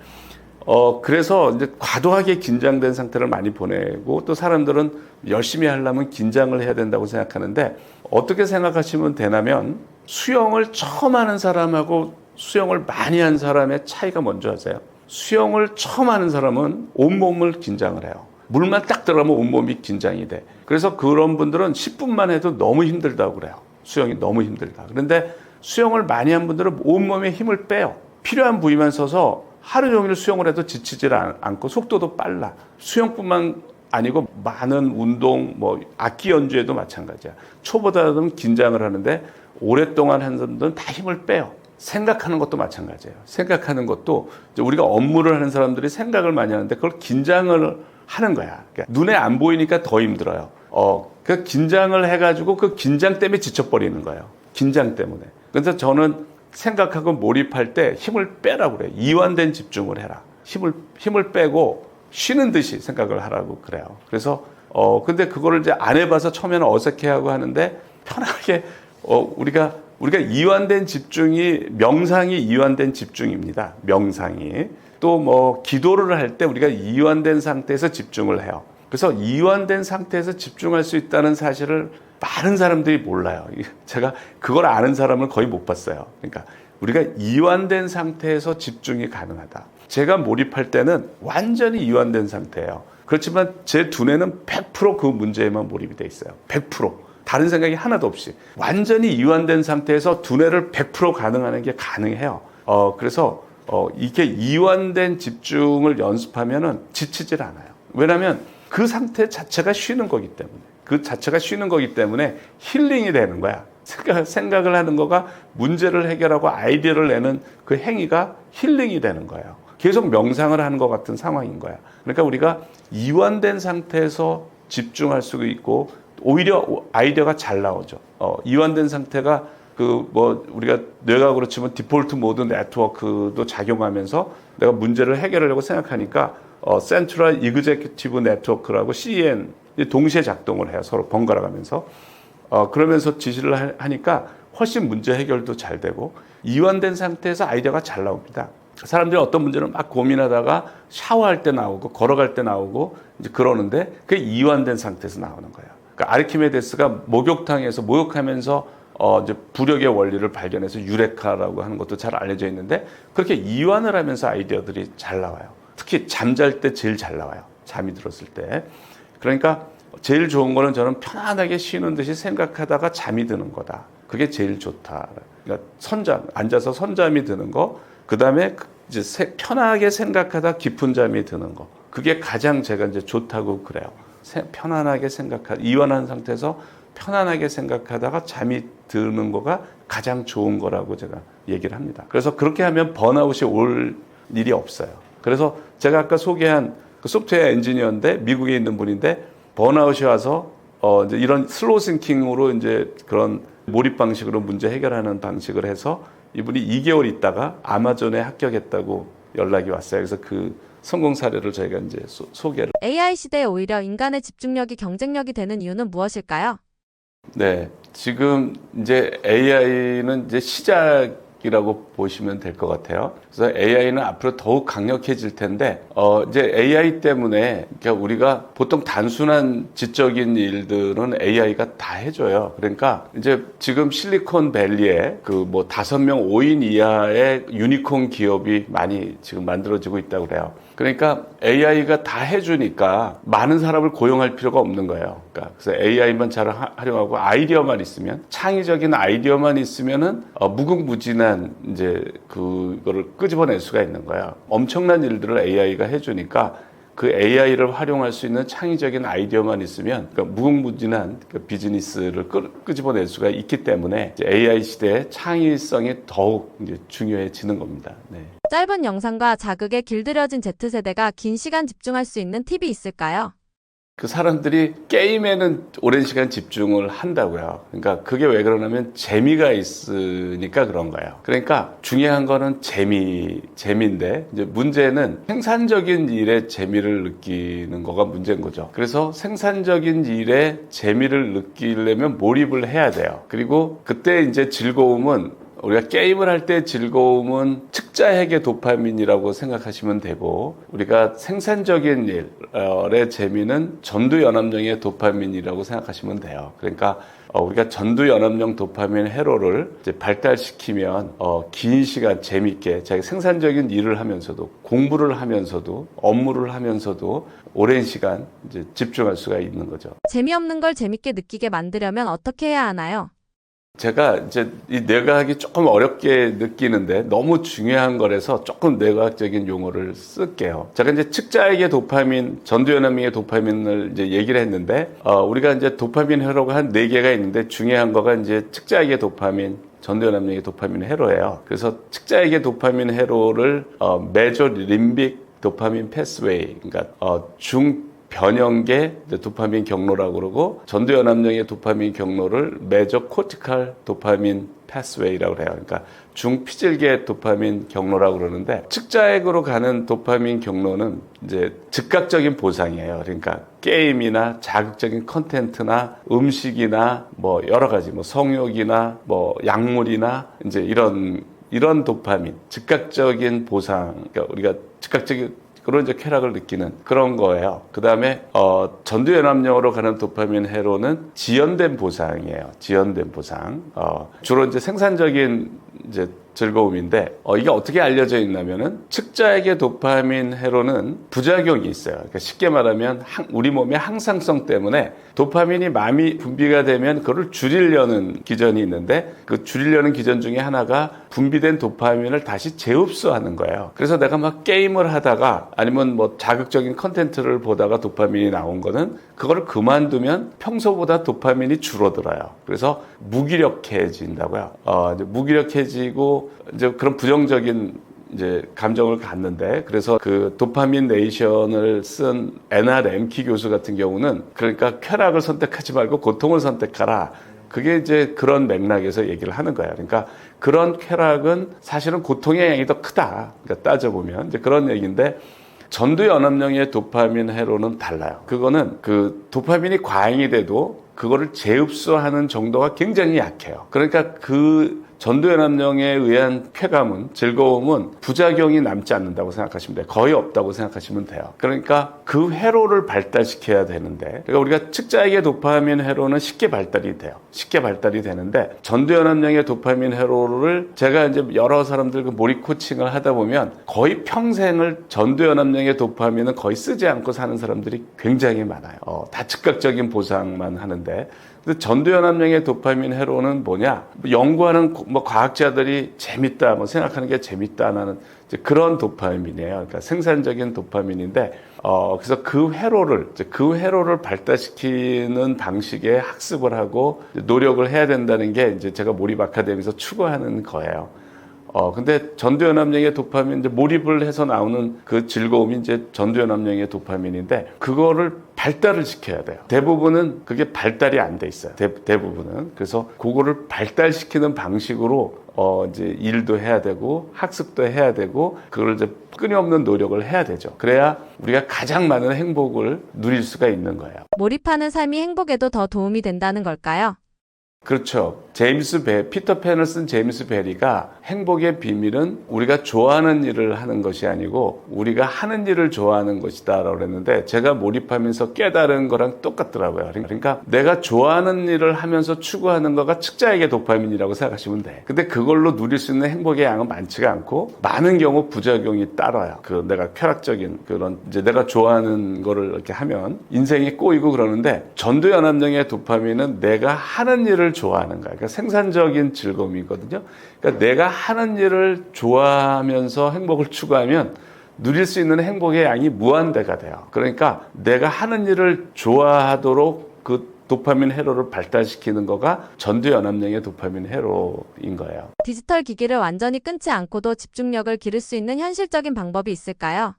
그래서 이제 과도하게 긴장된 상태를 많이 보내고 또 사람들은 열심히 하려면 긴장을 해야 된다고 생각하는데 어떻게 생각하시면 되냐면 수영을 처음 하는 사람하고 수영을 많이 한 사람의 차이가 뭔지 아세요? 수영을 처음 하는 사람은 온몸을 긴장을 해요. 물만 딱 들어가면 온몸이 긴장이 돼. 그래서 그런 분들은 10분만 해도 너무 힘들다고 그래요. 수영이 너무 힘들다. 그런데 수영을 많이 한 분들은 온몸에 힘을 빼요. 필요한 부위만 써서 하루 종일 수영을 해도 지치질 않고 속도도 빨라. 수영뿐만 아니고 많은 운동, 뭐 악기 연주에도 마찬가지야. 초보자들은 긴장을 하는데 오랫동안 한 사람들은 다 힘을 빼요. 생각하는 것도 마찬가지예요. 생각하는 것도 우리가 업무를 하는 사람들이 생각을 많이 하는데 그걸 긴장을 하는 거야. 그러니까 눈에 안 보이니까 더 힘들어요. 그 긴장을 해가지고 그 긴장 때문에 지쳐버리는 거예요. 긴장 때문에. 그래서 저는 생각하고 몰입할 때 힘을 빼라고 그래요. 이완된 집중을 해라. 힘을 빼고 쉬는 듯이 생각을 하라고 그래요. 그래서 근데 그거를 이제 안 해봐서 처음에는 어색해하고 하는데 편하게 우리가 이완된 집중이 명상이 이완된 집중입니다. 명상이 또 뭐 기도를 할 때 우리가 이완된 상태에서 집중을 해요. 그래서 이완된 상태에서 집중할 수 있다는 사실을 많은 사람들이 몰라요. 제가 그걸 아는 사람을 거의 못 봤어요. 그러니까 우리가 이완된 상태에서 집중이 가능하다. 제가 몰입할 때는 완전히 이완된 상태예요. 그렇지만 제 두뇌는 100% 그 문제에만 몰입이 돼 있어요. 100%. 다른 생각이 하나도 없이. 완전히 이완된 상태에서 두뇌를 100% 가능하는 게 가능해요. 그래서 이게 이완된 집중을 연습하면은 지치질 않아요. 왜냐하면 그 상태 자체가 쉬는 거기 때문에. 그 자체가 쉬는 거기 때문에 힐링이 되는 거야. 생각을 하는 거가 문제를 해결하고 아이디어를 내는 그 행위가 힐링이 되는 거예요. 계속 명상을 하는 것 같은 상황인 거야. 그러니까 우리가 이완된 상태에서 집중할 수 있고 오히려 아이디어가 잘 나오죠. 이완된 상태가 우리가 뇌과학으로 치면 디폴트 모드 네트워크도 작용하면서 내가 문제를 해결하려고 생각하니까 센트럴 이그제큐티브 네트워크라고 CEN 동시에 작동을 해요. 서로 번갈아 가면서. 그러면서 지시를 하니까 훨씬 문제 해결도 잘 되고 이완된 상태에서 아이디어가 잘 나옵니다. 사람들이 어떤 문제를 막 고민하다가 샤워할 때 나오고 걸어갈 때 나오고 이제 그러는데 그게 이완된 상태에서 나오는 거예요. 그러니까 아르키메데스가 목욕탕에서 목욕하면서 이제 부력의 원리를 발견해서 유레카라고 하는 것도 잘 알려져 있는데 그렇게 이완을 하면서 아이디어들이 잘 나와요. 특히 잠잘 때 제일 잘 나와요. 잠이 들었을 때. 그러니까 제일 좋은 거는 저는 편안하게 쉬는 듯이 생각하다가 잠이 드는 거다. 그게 제일 좋다. 그러니까 앉아서 선잠이 드는 거, 그 다음에 이제 편하게 생각하다 깊은 잠이 드는 거. 그게 가장 제가 이제 좋다고 그래요. 편안하게 이완한 상태에서 편안하게 생각하다가 잠이 드는 거가 가장 좋은 거라고 제가 얘기를 합니다. 그래서 그렇게 하면 번아웃이 올 일이 없어요. 그래서 제가 아까 소개한 그 소프트웨어 엔지니어인데 미국에 있는 분인데 번아웃이 와서 이제 이런 슬로우 싱킹으로 이제 그런 몰입 방식으로 문제 해결하는 방식을 해서 이분이 2개월 있다가 아마존에 합격했다고 연락이 왔어요. 그래서 그 성공 사례를 저희가 이제 소개를. AI 시대에 오히려 인간의 집중력이 경쟁력이 되는 이유는 무엇일까요? 네, 지금 이제 AI는 이제 시작이라고 보시면 될 것 같아요. 그래서 AI는 앞으로 더욱 강력해질 텐데, 이제 AI 때문에 그러니까 우리가 보통 단순한 지적인 일들은 AI가 다 해줘요. 그러니까 이제 지금 실리콘밸리에 그 뭐 5명 5인 이하의 유니콘 기업이 많이 지금 만들어지고 있다고 그래요. 그러니까 AI가 다 해주니까 많은 사람을 고용할 필요가 없는 거예요. 그러니까 그래서 AI만 잘 활용하고 아이디어만 있으면, 창의적인 아이디어만 있으면은 무궁무진한 이제 그거를 끄집어낼 수가 있는 거예요. 엄청난 일들을 AI가 해주니까 그 AI를 활용할 수 있는 창의적인 아이디어만 있으면 그러니까 무궁무진한 그 비즈니스를 끄집어낼 수가 있기 때문에 이제 AI 시대의 창의성이 더욱 이제 중요해지는 겁니다. 네. 짧은 영상과 자극에 길들여진 Z세대가 긴 시간 집중할 수 있는 팁이 있을까요? 그 사람들이 게임에는 오랜 시간 집중을 한다고요. 그러니까 그게 왜 그러냐면 재미가 있으니까 그런 거예요. 그러니까 중요한 거는 재미인데 이제 문제는 생산적인 일에 재미를 느끼는 거가 문제인 거죠. 그래서 생산적인 일에 재미를 느끼려면 몰입을 해야 돼요. 그리고 그때 이제 즐거움은 우리가 게임을 할 때 즐거움은 측자핵의 도파민이라고 생각하시면 되고 우리가 생산적인 일의 재미는 전두연합령의 도파민이라고 생각하시면 돼요. 그러니까 우리가 전두연합령 도파민 회로를 이제 발달시키면 긴 시간 재밌게 자기 생산적인 일을 하면서도 공부를 하면서도 업무를 하면서도 오랜 시간 이제 집중할 수가 있는 거죠. 재미없는 걸 재밌게 느끼게 만들려면 어떻게 해야 하나요? 제가 이제 이 뇌과학이 조금 어렵게 느끼는데 너무 중요한 거라서 조금 뇌과학적인 용어를 쓸게요. 제가 이제 측자액의 도파민, 전두연합령의 도파민을 이제 얘기를 했는데, 우리가 이제 도파민 회로가 한 4개가 있는데 중요한 거가 이제 측자액의 도파민, 전두연합령의 도파민 회로예요. 그래서 측자액의 도파민 회로를 메조 림빅 도파민 패스웨이, 그러니까 변형계 도파민 경로라고 그러고 전두연합령의 도파민 경로를 메저 코티칼 도파민 패스웨이라고 해요. 그러니까 중피질계 도파민 경로라고 그러는데 측자액으로 가는 도파민 경로는 이제 즉각적인 보상이에요. 그러니까 게임이나 자극적인 컨텐츠나 음식이나 뭐 여러 가지 뭐 성욕이나 뭐 약물이나 이제 이런 도파민 즉각적인 보상, 그러니까 우리가 즉각적인 그런 이제 쾌락을 느끼는 그런 거예요. 그 다음에 전두연합령으로 가는 도파민 회로는 지연된 보상이에요. 지연된 보상. 주로 이제 생산적인 이제 즐거움인데 이게 어떻게 알려져 있냐면은 측자액의 도파민 회로는 부작용이 있어요. 그러니까 쉽게 말하면 우리 몸의 항상성 때문에 도파민이 많이 분비가 되면 그걸 줄이려는 기전이 있는데 그 줄이려는 기전 중에 하나가 분비된 도파민을 다시 재흡수하는 거예요. 그래서 내가 막 게임을 하다가 아니면 뭐 자극적인 컨텐츠를 보다가 도파민이 나온 거는 그거를 그만두면 평소보다 도파민이 줄어들어요. 그래서 무기력해진다고요. 이제 무기력해지고 이제 그런 부정적인 이제 감정을 갖는데 그래서 그 도파민 네이션을 쓴 NRM키 교수 같은 경우는 그러니까 쾌락을 선택하지 말고 고통을 선택하라. 그게 이제 그런 맥락에서 얘기를 하는 거예요. 그러니까 그런 쾌락은 사실은 고통의 양이 더 크다. 그러니까 따져보면 이제 그런 얘기인데 전두연합령의 도파민 회로는 달라요. 그거는 그 도파민이 과잉이 돼도 그거를 재흡수하는 정도가 굉장히 약해요. 그러니까 그 전두연합령에 의한 쾌감은, 즐거움은 부작용이 남지 않는다고 생각하시면 돼요. 거의 없다고 생각하시면 돼요. 그러니까 그 회로를 발달시켜야 되는데, 그러니까 우리가 측자액의 도파민 회로는 쉽게 발달이 돼요. 쉽게 발달이 되는데, 전두연합령의 도파민 회로를 제가 이제 여러 사람들 그 몰입 코칭을 하다 보면 거의 평생을 전두연합령의 도파민은 거의 쓰지 않고 사는 사람들이 굉장히 많아요. 다 즉각적인 보상만 하는데, 근데 전두연합령의 도파민 회로는 뭐냐? 연구하는 과학자들이 재밌다, 생각하는 게 재밌다라는 그런 도파민이에요. 그러니까 생산적인 도파민인데, 그래서 그 회로를 발달시키는 방식의 학습을 하고 노력을 해야 된다는 게 이제 제가 몰입 아카데미에서 추구하는 거예요. 근데 전두연합령의 도파민, 이제 몰입을 해서 나오는 그 즐거움이 이제 전두연합령의 도파민인데, 그거를 발달을 시켜야 돼요. 대부분은 그게 발달이 안 돼 있어요. 대부분은. 그래서 그거를 발달시키는 방식으로, 이제 일도 해야 되고, 학습도 해야 되고, 그걸 이제 끊임없는 노력을 해야 되죠. 그래야 우리가 가장 많은 행복을 누릴 수가 있는 거예요. 몰입하는 삶이 행복에도 더 도움이 된다는 걸까요? 그렇죠. 피터팬을 쓴 제임스 베리가 행복의 비밀은 우리가 좋아하는 일을 하는 것이 아니고 우리가 하는 일을 좋아하는 것이다라고 그랬는데, 제가 몰입하면서 깨달은 거랑 똑같더라고요. 그러니까 내가 좋아하는 일을 하면서 추구하는 거가 측자액의 도파민이라고 생각하시면 돼. 근데 그걸로 누릴 수 있는 행복의 양은 많지가 않고, 많은 경우 부작용이 따라요. 내가 쾌락적인 그런, 이제 내가 좋아하는 거를 이렇게 하면 인생이 꼬이고 그러는데, 전두연합령의 도파민은 내가 하는 일을 좋아하는 거야. 그러니까 생산적인 즐거움이거든요. 그러니까 내가 하는 일을 좋아하면서 행복을 추구하면 누릴 수 있는 행복의 양이 무한대가 돼요. 그러니까 내가 하는 일을 좋아하도록 그 도파민 회로를 발달시키는 거가 전두연합령의 도파민 회로인 거예요. 디지털 기기를 완전히 끊지 않고도 집중력을 기를 수 있는 현실적인 방법이 있을까요?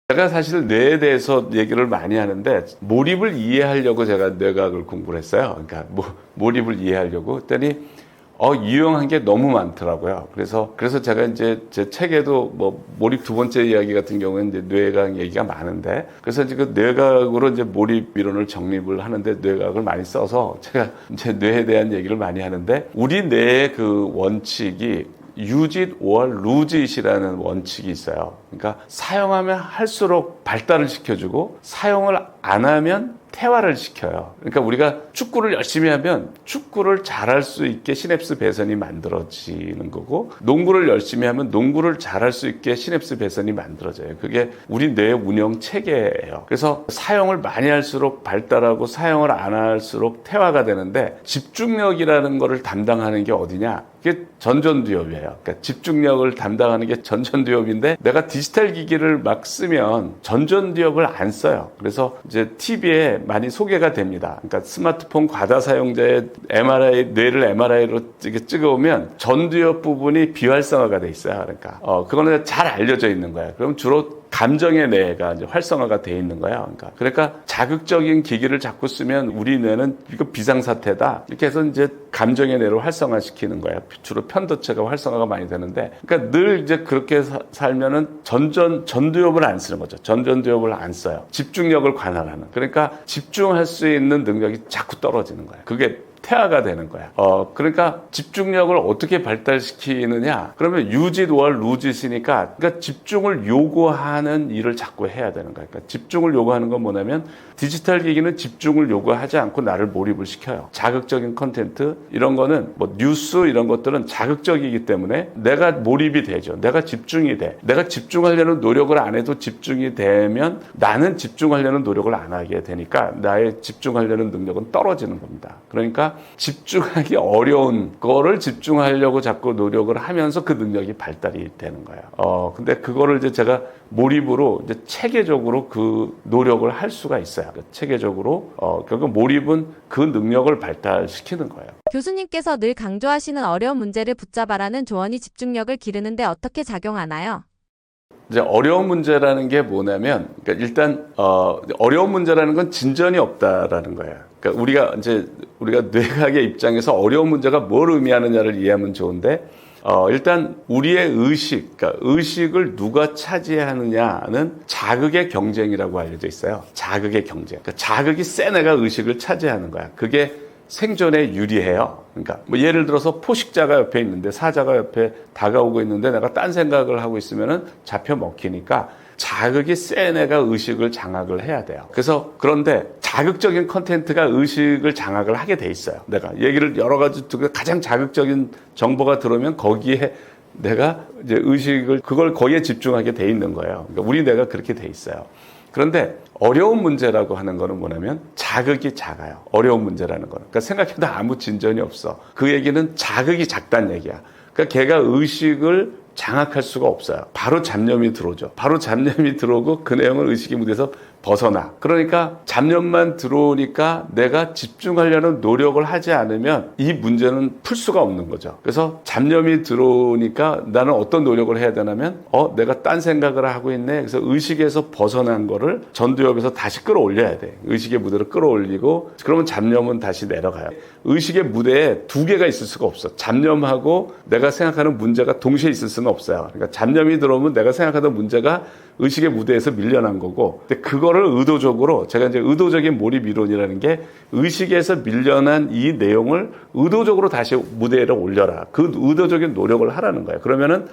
제가 사실 뇌에 대해서 얘기를 많이 하는데, 몰입을 이해하려고 제가 뇌과학을 공부를 했어요. 그러니까 몰입을 이해하려고 했더니 유용한 게 너무 많더라고요. 그래서 제가 이제 제 책에도 몰입 두 번째 이야기 같은 경우에는 이제 뇌과학 얘기가 많은데, 그래서 이제 그 뇌과학으로 이제 몰입 이론을 정립을 하는데 뇌과학을 많이 써서 제가 이제 뇌에 대한 얘기를 많이 하는데, 우리 뇌의 그 원칙이 use it or lose it이라는 원칙이 있어요. 그러니까 사용하면 할수록 발달을 시켜주고, 사용을 안 하면 퇴화를 시켜요. 그러니까 우리가 축구를 열심히 하면 축구를 잘할 수 있게 시냅스 배선이 만들어지는 거고, 농구를 열심히 하면 농구를 잘할 수 있게 시냅스 배선이 만들어져요. 그게 우리 뇌의 운영 체계예요. 그래서 사용을 많이 할수록 발달하고, 사용을 안 할수록 퇴화가 되는데, 집중력이라는 거를 담당하는 게 어디냐? 그게 전전두엽이에요. 그러니까 집중력을 담당하는 게 전전두엽인데, 내가 디지털 기기를 막 쓰면 전전두엽을 안 써요. 그래서 이제 TV에 많이 소개가 됩니다. 그러니까 스마트폰 과다 사용자의 뇌를 MRI로 찍어오면 전두엽 부분이 비활성화가 돼 있어요. 그러니까 그거는 잘 알려져 있는 거예요. 그럼 주로 감정의 뇌가 이제 활성화가 돼 있는 거예요. 그러니까 자극적인 기기를 자꾸 쓰면 우리 뇌는 이거 비상사태다, 이렇게 해서 이제 감정의 뇌를 활성화시키는 거예요. 주로 편도체가 활성화가 많이 되는데, 그러니까 늘 이제 그렇게 살면은 전두엽을 안 쓰는 거죠. 전두엽을 안 써요. 집중력을 관할하는. 그러니까 집중할 수 있는 능력이 자꾸 떨어지는 거예요. 그게 퇴화가 되는 거야. 그러니까 집중력을 어떻게 발달시키느냐? 그러면 use it or lose it이니까, 그러니까 집중을 요구하는 일을 자꾸 해야 되는 거야. 그러니까 집중을 요구하는 건 뭐냐면, 디지털 기기는 집중을 요구하지 않고 나를 몰입을 시켜요. 자극적인 컨텐트 이런 거는 뉴스 이런 것들은 자극적이기 때문에 내가 몰입이 되죠. 내가 집중이 돼. 내가 집중하려는 노력을 안 해도 집중이 되면 나는 집중하려는 노력을 안 하게 되니까 나의 집중하려는 능력은 떨어지는 겁니다. 그러니까 집중하기 어려운 거를 집중하려고 자꾸 노력을 하면서 그 능력이 발달이 되는 거예요. 근데 그거를 이제 제가 몰입으로 이제 체계적으로 그 노력을 할 수가 있어요. 체계적으로 결국 몰입은 그 능력을 발달시키는 거예요. 교수님께서 늘 강조하시는 어려운 문제를 붙잡아라는 조언이 집중력을 기르는데 어떻게 작용하나요? 이제 어려운 문제라는 게 뭐냐면, 그러니까 일단 어려운 문제라는 건 진전이 없다라는 거예요. 그러니까 우리가 뇌과학의 입장에서 어려운 문제가 뭘 의미하느냐를 이해하면 좋은데, 일단 우리의 그러니까 의식을 누가 차지하느냐는 자극의 경쟁이라고 알려져 있어요. 자극의 경쟁. 그러니까 자극이 센 애가 의식을 차지하는 거야. 그게 생존에 유리해요. 그러니까 뭐 예를 들어서 포식자가 옆에 있는데 사자가 옆에 다가오고 있는데 내가 딴 생각을 하고 있으면은 잡혀 먹히니까 자극이 센 애가 의식을 장악을 해야 돼요. 그래서 그런데 자극적인 컨텐츠가 의식을 장악을 하게 돼 있어요. 내가 얘기를 여러 가지 듣고 가장 자극적인 정보가 들어오면 거기에 내가 이제 의식을 그걸 거기에 집중하게 돼 있는 거예요. 그러니까 우리 뇌가 그렇게 돼 있어요. 그런데 어려운 문제라고 하는 거는 뭐냐면 자극이 작아요. 어려운 문제라는 거는. 그러니까 생각해도 아무 진전이 없어. 그 얘기는 자극이 작다는 얘기야. 그러니까 걔가 의식을 장악할 수가 없어요. 바로 잡념이 들어오죠. 바로 잡념이 들어오고 그 내용을 의식의 무대에서 벗어나. 그러니까 잡념만 들어오니까 내가 집중하려는 노력을 하지 않으면 이 문제는 풀 수가 없는 거죠. 그래서 잡념이 들어오니까 나는 어떤 노력을 해야 되냐면 내가 딴 생각을 하고 있네. 그래서 의식에서 벗어난 거를 전두엽에서 다시 끌어올려야 돼. 의식의 무대로 끌어올리고 그러면 잡념은 다시 내려가요. 의식의 무대에 두 개가 있을 수가 없어. 잡념하고 내가 생각하는 문제가 동시에 있을 수는 없어요. 그러니까 잡념이 들어오면 내가 생각하던 문제가 의식의 무대에서 밀려난 거고, 근데 그거를 의도적으로 제가 이제 의도적인 몰입 이론이라는 게 의식에서 밀려난 이 내용을 의도적으로 다시 무대에 올려라. 그 의도적인 노력을 하라는 거예요. 그러면은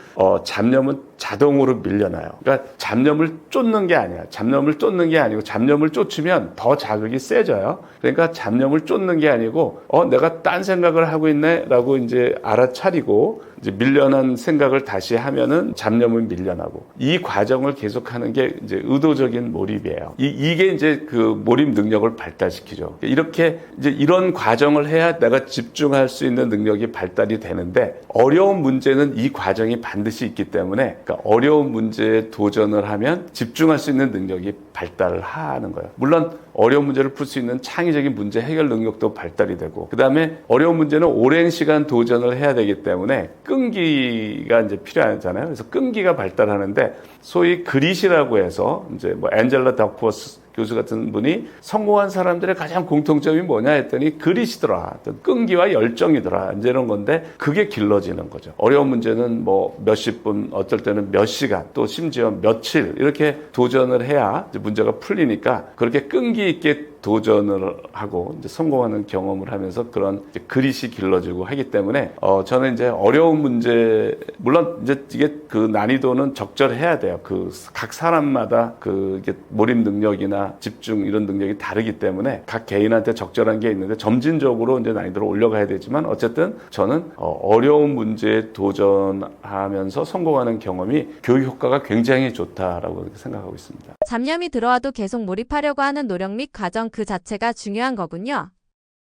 잡념은 자동으로 밀려나요. 그러니까 잡념을 쫓는 게 아니야. 잡념을 쫓는 게 아니고 잡념을 쫓으면 더 자극이 세져요. 그러니까 잡념을 쫓는 게 아니고 내가 딴 생각을 하고 있네라고 이제 알아차리고 이제 밀려난 생각을 다시 하면은 잡념은 밀려나고 이 과정을 계속하는 게 이제 의도적인 몰입이에요. 이게 이제 그 몰입 능력을 발달시키죠. 이렇게 이제 이런 과정을 해야 내가 집중할 수 있는 능력이 발달이 되는데 어려운 문제는 이 과정이 반드시 있기 때문에 그러니까 어려운 문제에 도전을 하면 집중할 수 있는 능력이 발달을 하는 거예요. 물론 어려운 문제를 풀 수 있는 창의적인 문제 해결 능력도 발달이 되고 그다음에 어려운 문제는 오랜 시간 도전을 해야 되기 때문에 끈기가 이제 필요하잖아요. 그래서 끈기가 발달하는데 소위 그릿이라고 해서 이제 뭐 앤젤라 다크워스 교수 같은 분이 성공한 사람들의 가장 공통점이 뭐냐 했더니 그릿이더라. 끈기와 열정이더라. 이제 이런 건데 그게 길러지는 거죠. 어려운 문제는 뭐 몇십 분, 어떨 때는 몇 시간, 또 심지어 며칠 이렇게 도전을 해야 이제 문제가 풀리니까 그렇게 끈기 있게 도전을 하고 이제 성공하는 경험을 하면서 그런 이제 그릿이 길러지고 하기 때문에 저는 이제 어려운 문제 물론 이제 이게 그 난이도는 적절해야 돼요. 그 각 사람마다 그 이게 몰입 능력이나 집중 이런 능력이 다르기 때문에 각 개인한테 적절한 게 있는데 점진적으로 이제 난이도를 올려가야 되지만 어쨌든 저는 어려운 문제에 도전하면서 성공하는 경험이 교육 효과가 굉장히 좋다라고 생각하고 있습니다. 잡념이 들어와도 계속 몰입하려고 하는 노력 및 과정 그 자체가 중요한 거군요.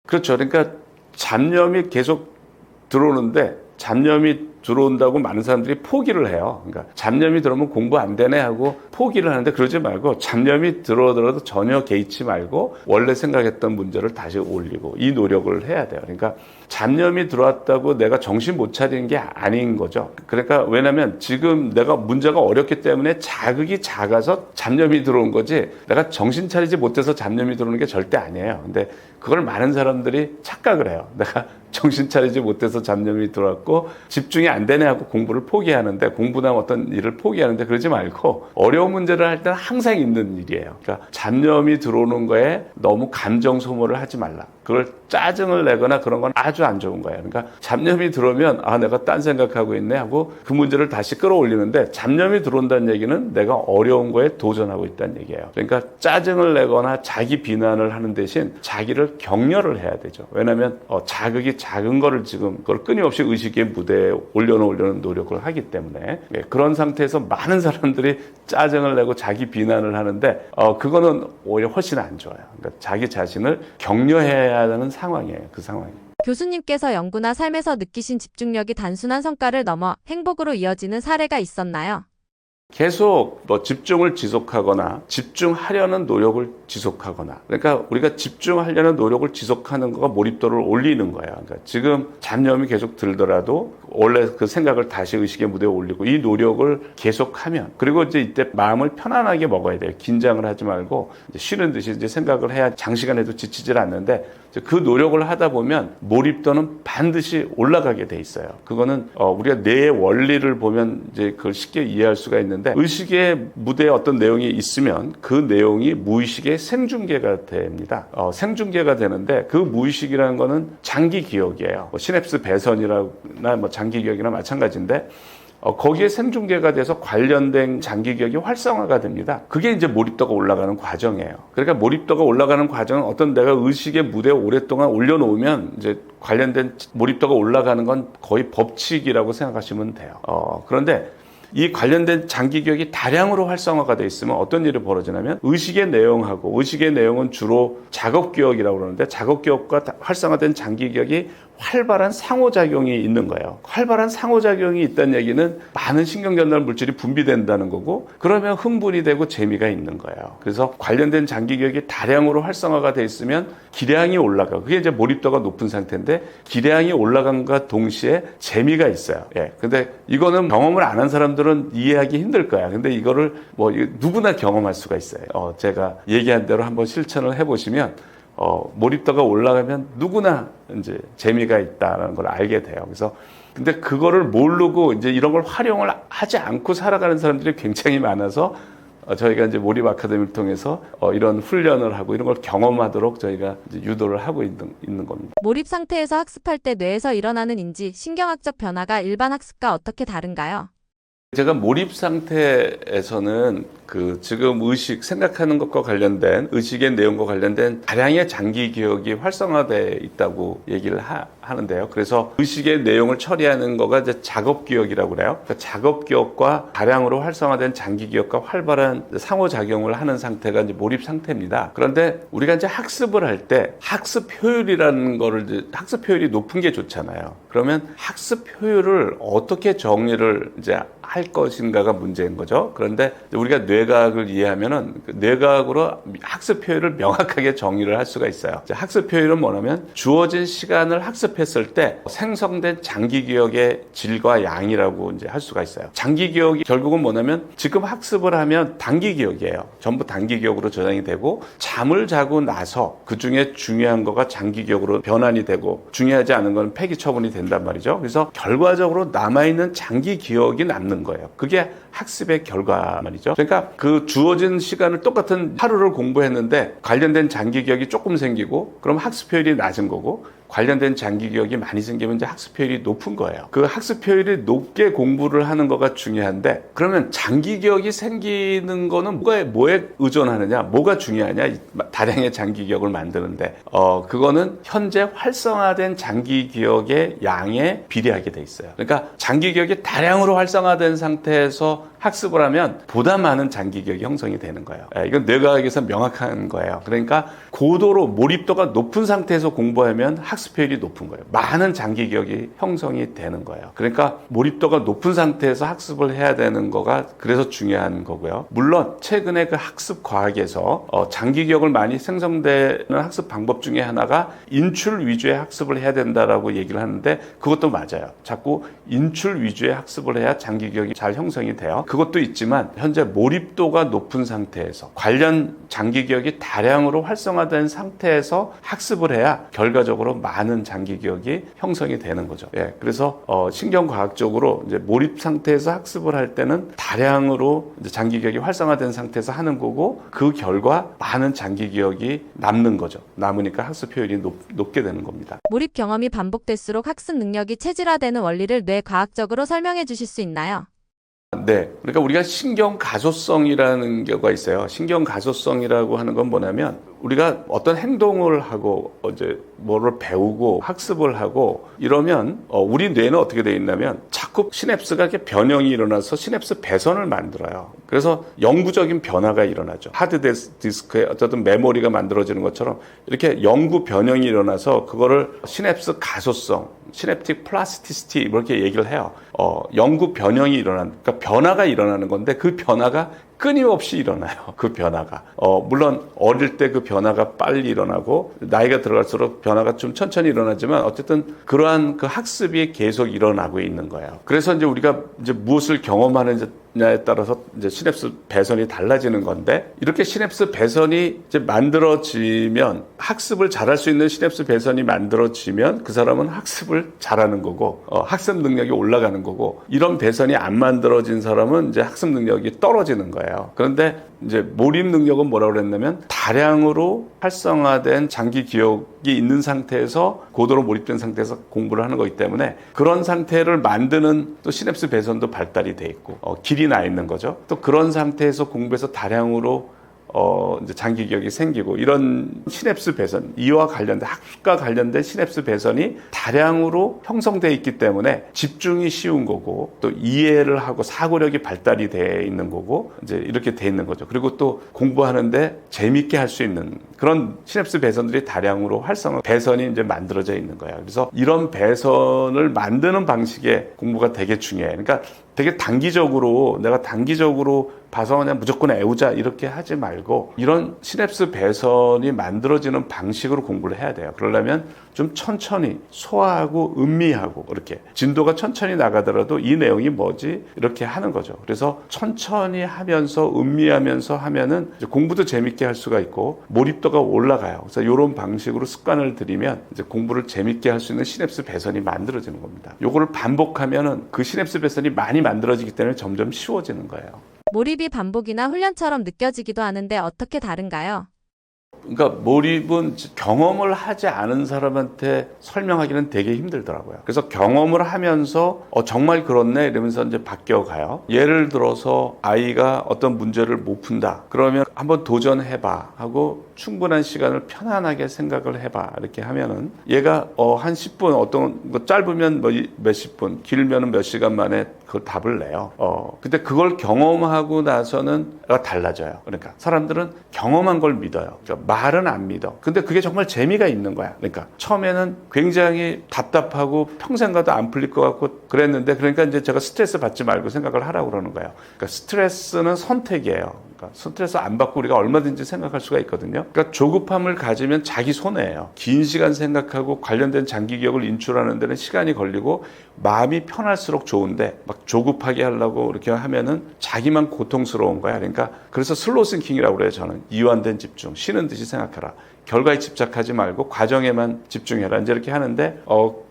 그렇죠. 그러니까 잡념이 계속 들어오는데 잡념이 들어온다고 많은 사람들이 포기를 해요. 그러니까 잡념이 들어오면 공부 안 되네 하고 포기를 하는데 그러지 말고 잡념이 들어오더라도 전혀 개의치 말고 원래 생각했던 문제를 다시 올리고 이 노력을 해야 돼요. 그러니까 잡념이 들어왔다고 내가 정신 못 차리는 게 아닌 거죠. 그러니까 왜냐면 지금 내가 문제가 어렵기 때문에 자극이 작아서 잡념이 들어온 거지 내가 정신 차리지 못해서 잡념이 들어오는 게 절대 아니에요. 근데 그걸 많은 사람들이 착각을 해요. 내가 정신 차리지 못해서 잡념이 들어왔고 집중이 안 되네 하고 공부를 포기하는데 공부나 어떤 일을 포기하는데 그러지 말고 어려운 문제를 할 때는 항상 있는 일이에요. 그러니까 잡념이 들어오는 거에 너무 감정 소모를 하지 말라. 그걸 짜증을 내거나 그런 건 아주 안 좋은 거예요. 그러니까 잡념이 들어오면 내가 딴 생각하고 있네 하고 그 문제를 다시 끌어올리는데 잡념이 들어온다는 얘기는 내가 어려운 거에 도전하고 있다는 얘기예요. 그러니까 짜증을 내거나 자기 비난을 하는 대신 자기를 격려를 해야 되죠. 왜냐하면 자극이 작은 거를 지금 그걸 끊임없이 의식의 무대에 올려놓으려는 노력을 하기 때문에 그런 상태에서 많은 사람들이 짜증을 내고 자기 비난을 하는데 그거는 오히려 훨씬 안 좋아요. 그러니까 자기 자신을 격려해야 하는 상황이에요. 그 상황이. 교수님께서 연구나 삶에서 느끼신 집중력이 단순한 성과를 넘어 행복으로 이어지는 사례가 있었나요? 계속 집중을 지속하거나 집중하려는 노력을 지속하거나 그러니까 우리가 집중하려는 노력을 지속하는 거가 몰입도를 올리는 거예요. 그러니까 지금 잡념이 계속 들더라도 원래 그 생각을 다시 의식의 무대에 올리고 이 노력을 계속하면 그리고 이제 이때 마음을 편안하게 먹어야 돼요. 긴장을 하지 말고 이제 쉬는 듯이 이제 생각을 해야 장시간에도 지치질 않는데 그 노력을 하다 보면 몰입도는 반드시 올라가게 돼 있어요. 그거는 우리가 뇌의 원리를 보면 이제 그걸 쉽게 이해할 수가 있는데 있는데 의식의 무대에 어떤 내용이 있으면 그 내용이 무의식의 생중계가 됩니다. 생중계가 되는데 그 무의식이라는 거는 장기 기억이에요. 시냅스 배선이나 장기 기억이나 마찬가지인데 거기에 생중계가 돼서 관련된 장기 기억이 활성화가 됩니다. 그게 이제 몰입도가 올라가는 과정이에요. 그러니까 몰입도가 올라가는 과정은 어떤 내가 의식의 무대에 오랫동안 올려놓으면 이제 관련된 몰입도가 올라가는 건 거의 법칙이라고 생각하시면 돼요. 그런데 이 관련된 장기 기억이 다량으로 활성화가 돼 있으면 어떤 일이 벌어지냐면 의식의 내용은 주로 작업 기억이라고 그러는데 작업 기억과 활성화된 장기 기억이 활발한 상호작용이 있는 거예요. 활발한 상호작용이 있다는 얘기는 많은 신경전달 물질이 분비된다는 거고 그러면 흥분이 되고 재미가 있는 거예요. 그래서 관련된 장기 기억이 다량으로 활성화가 돼 있으면 기량이 올라가. 그게 이제 몰입도가 높은 상태인데 기량이 올라간과 동시에 재미가 있어요. 근데 이거는 경험을 안 한 사람들은 이해하기 힘들 거야. 근데 이거를 누구나 경험할 수가 있어요. 제가 얘기한 대로 한번 실천을 해보시면 몰입도가 올라가면 누구나 이제 재미가 있다는 걸 알게 돼요. 그래서 근데 그거를 모르고 이제 이런 걸 활용을 하지 않고 살아가는 사람들이 굉장히 많아서 저희가 이제 몰입 아카데미를 통해서 이런 훈련을 하고 이런 걸 경험하도록 저희가 이제 유도를 하고 있는 겁니다. 몰입 상태에서 학습할 때 뇌에서 일어나는 인지, 신경학적 변화가 일반 학습과 어떻게 다른가요? 제가 몰입 상태에서는 지금 생각하는 것과 관련된 의식의 내용과 관련된 다량의 장기 기억이 활성화되어 있다고 얘기를 하는데요. 그래서 의식의 내용을 처리하는 거가 이제 작업 기억이라고 그래요. 그러니까 작업 기억과 다량으로 활성화된 장기 기억과 활발한 상호작용을 하는 상태가 이제 몰입 상태입니다. 그런데 우리가 이제 학습을 할 때 학습 효율이라는 거를 학습 효율이 높은 게 좋잖아요. 그러면 학습 효율을 어떻게 정의를 이제 할 것인가가 문제인 거죠. 그런데 우리가 뇌과학을 이해하면은 뇌과학으로 학습 효율을 명확하게 정의를 할 수가 있어요. 학습 효율은 뭐냐면 주어진 시간을 학습했을 때 생성된 장기 기억의 질과 양이라고 이제 할 수가 있어요. 장기 기억이 결국은 뭐냐면 지금 학습을 하면 단기 기억이에요. 전부 단기 기억으로 저장이 되고 잠을 자고 나서 그 중에 중요한 거가 장기 기억으로 변환이 되고 중요하지 않은 건 폐기 처분이 된단 말이죠. 그래서 결과적으로 남아있는 장기 기억이 남는 거예요. 그게 학습의 결과 말이죠. 그러니까 그 주어진 시간을 똑같은 하루를 공부했는데 관련된 장기 기억이 조금 생기고 그럼 학습 효율이 낮은 거고 관련된 장기 기억이 많이 생기면 이제 학습 효율이 높은 거예요. 그 학습 효율이 높게 공부를 하는 거가 중요한데 그러면 장기 기억이 생기는 거는 뭐에 의존하느냐, 뭐가 중요하냐, 다량의 장기 기억을 만드는데 그거는 현재 활성화된 장기 기억의 양에 비례하게 돼 있어요. 그러니까 장기 기억이 다량으로 활성화된 상태에서 학습을 하면 보다 많은 장기 기억이 형성이 되는 거예요. 이건 뇌과학에서 명확한 거예요. 그러니까 고도로 몰입도가 높은 상태에서 공부하면 학습 효율이 높은 거예요. 많은 장기 기억이 형성이 되는 거예요. 그러니까 몰입도가 높은 상태에서 학습을 해야 되는 거가 그래서 중요한 거고요. 물론 최근에 그 학습 과학에서 장기 기억을 많이 생성되는 학습 방법 중에 하나가 인출 위주의 학습을 해야 된다라고 얘기를 하는데 그것도 맞아요. 자꾸 인출 위주의 학습을 해야 장기 기억이 잘 형성이 돼요. 그것도 있지만 현재 몰입도가 높은 상태에서 관련 장기 기억이 다량으로 활성화된 상태에서 학습을 해야 결과적으로 많은 장기 기억이 형성이 되는 거죠. 그래서 신경과학적으로 이제 몰입 상태에서 학습을 할 때는 다량으로 이제 장기 기억이 활성화된 상태에서 하는 거고 그 결과 많은 장기 기억이 남는 거죠. 남으니까 학습 효율이 높게 되는 겁니다. 몰입 경험이 반복될수록 학습 능력이 체질화되는 원리를 뇌과학적으로 설명해 주실 수 있나요? 네. 그러니까 우리가 신경 가소성이라는 경우가 있어요. 신경 가소성이라고 하는 건 뭐냐면 우리가 어떤 행동을 하고 이제 뭐를 배우고 학습을 하고 이러면 우리 뇌는 어떻게 되어 있냐면 자꾸 시냅스가 이렇게 변형이 일어나서 시냅스 배선을 만들어요. 그래서 영구적인 변화가 일어나죠. 하드 디스크에 어쨌든 메모리가 만들어지는 것처럼 이렇게 영구 변형이 일어나서 그거를 시냅스 가소성, 시냅틱 플라스티시티 이렇게 얘기를 해요. 영구 변형이 그러니까 변화가 일어나는 건데 그 변화가 끊임없이 일어나요. 그 변화가. 물론 어릴 때 그 변화가 빨리 일어나고 나이가 들어갈수록 변화가 좀 천천히 일어나지만 어쨌든 그러한 그 학습이 계속 일어나고 있는 거예요. 그래서 이제 우리가 이제 무엇을 경험하는 하느냐에 따라서 이제 시냅스 배선이 달라지는 건데, 이렇게 시냅스 배선이 이제 만들어지면, 학습을 잘할 수 있는 시냅스 배선이 만들어지면 그 사람은 학습을 잘하는 거고, 학습 능력이 올라가는 거고, 이런 배선이 안 만들어진 사람은 이제 학습 능력이 떨어지는 거예요. 그런데 이제 몰입 능력은 뭐라고 그랬냐면, 다량으로 활성화된 장기 기억이 있는 상태에서 고도로 몰입된 상태에서 공부를 하는 거기 때문에, 그런 상태를 만드는 또 시냅스 배선도 발달이 돼 있고, 길이 나 있는 거죠. 또 그런 상태에서 공부해서 다량으로 이제 장기 기억이 생기고, 이런 시냅스 배선, 이와 관련된, 학습과 관련된 시냅스 배선이 다량으로 형성되어 있기 때문에 집중이 쉬운 거고, 또 이해를 하고 사고력이 발달이 되어 있는 거고, 이제 이렇게 돼 있는 거죠. 그리고 또 공부하는데 재밌게 할 수 있는 그런 시냅스 배선들이 다량으로 배선이 이제 만들어져 있는 거예요. 그래서 이런 배선을 만드는 방식의 공부가 되게 중요해요. 그러니까 되게 단기적으로, 내가 단기적으로 봐서 그냥 무조건 외우자 이렇게 하지 말고, 이런 시냅스 배선이 만들어지는 방식으로 공부를 해야 돼요. 그러려면 좀 천천히 소화하고 음미하고, 이렇게 진도가 천천히 나가더라도 이 내용이 뭐지? 이렇게 하는 거죠. 그래서 천천히 하면서 음미하면서 하면은 이제 공부도 재밌게 할 수가 있고 몰입도가 올라가요. 그래서 이런 방식으로 습관을 들이면 이제 공부를 재밌게 할 수 있는 시냅스 배선이 만들어지는 겁니다. 요거를 반복하면은 그 시냅스 배선이 많이 만들어지기 때문에 점점 쉬워지는 거예요. 몰입이 반복이나 훈련처럼 느껴지기도 하는데 어떻게 다른가요? 그러니까 몰입은 경험을 하지 않은 사람한테 설명하기는 되게 힘들더라고요. 그래서 경험을 하면서 정말 그렇네 이러면서 이제 바뀌어가요. 예를 들어서 아이가 어떤 문제를 못 푼다. 그러면 한번 도전해봐 하고 충분한 시간을 편안하게 생각을 해봐 이렇게 하면은 얘가 한 10분, 어떤 거 짧으면 몇십 분, 길면은 몇 시간 만에 그 답을 내요. 근데 그걸 경험하고 나서는 달라져요. 그러니까 사람들은 경험한 걸 믿어요. 그러니까 말은 안 믿어. 근데 그게 정말 재미가 있는 거야. 그러니까 처음에는 굉장히 답답하고 평생 가도 안 풀릴 것 같고 그랬는데, 그러니까 이제 제가 스트레스 받지 말고 생각을 하라고 그러는 거예요. 그러니까 스트레스는 선택이에요. 그러니까 스트레스 안 받고 우리가 얼마든지 생각할 수가 있거든요. 그러니까 조급함을 가지면 자기 손해예요. 긴 시간 생각하고 관련된 장기 기억을 인출하는 데는 시간이 걸리고 마음이 편할수록 좋은데, 막 조급하게 하려고 이렇게 하면은 자기만 고통스러운 거야. 그러니까 그래서 슬로우 싱킹이라고 그래요. 저는 이완된 집중, 쉬는 듯이 생각하라. 결과에 집착하지 말고 과정에만 집중해라. 이제 이렇게 하는데,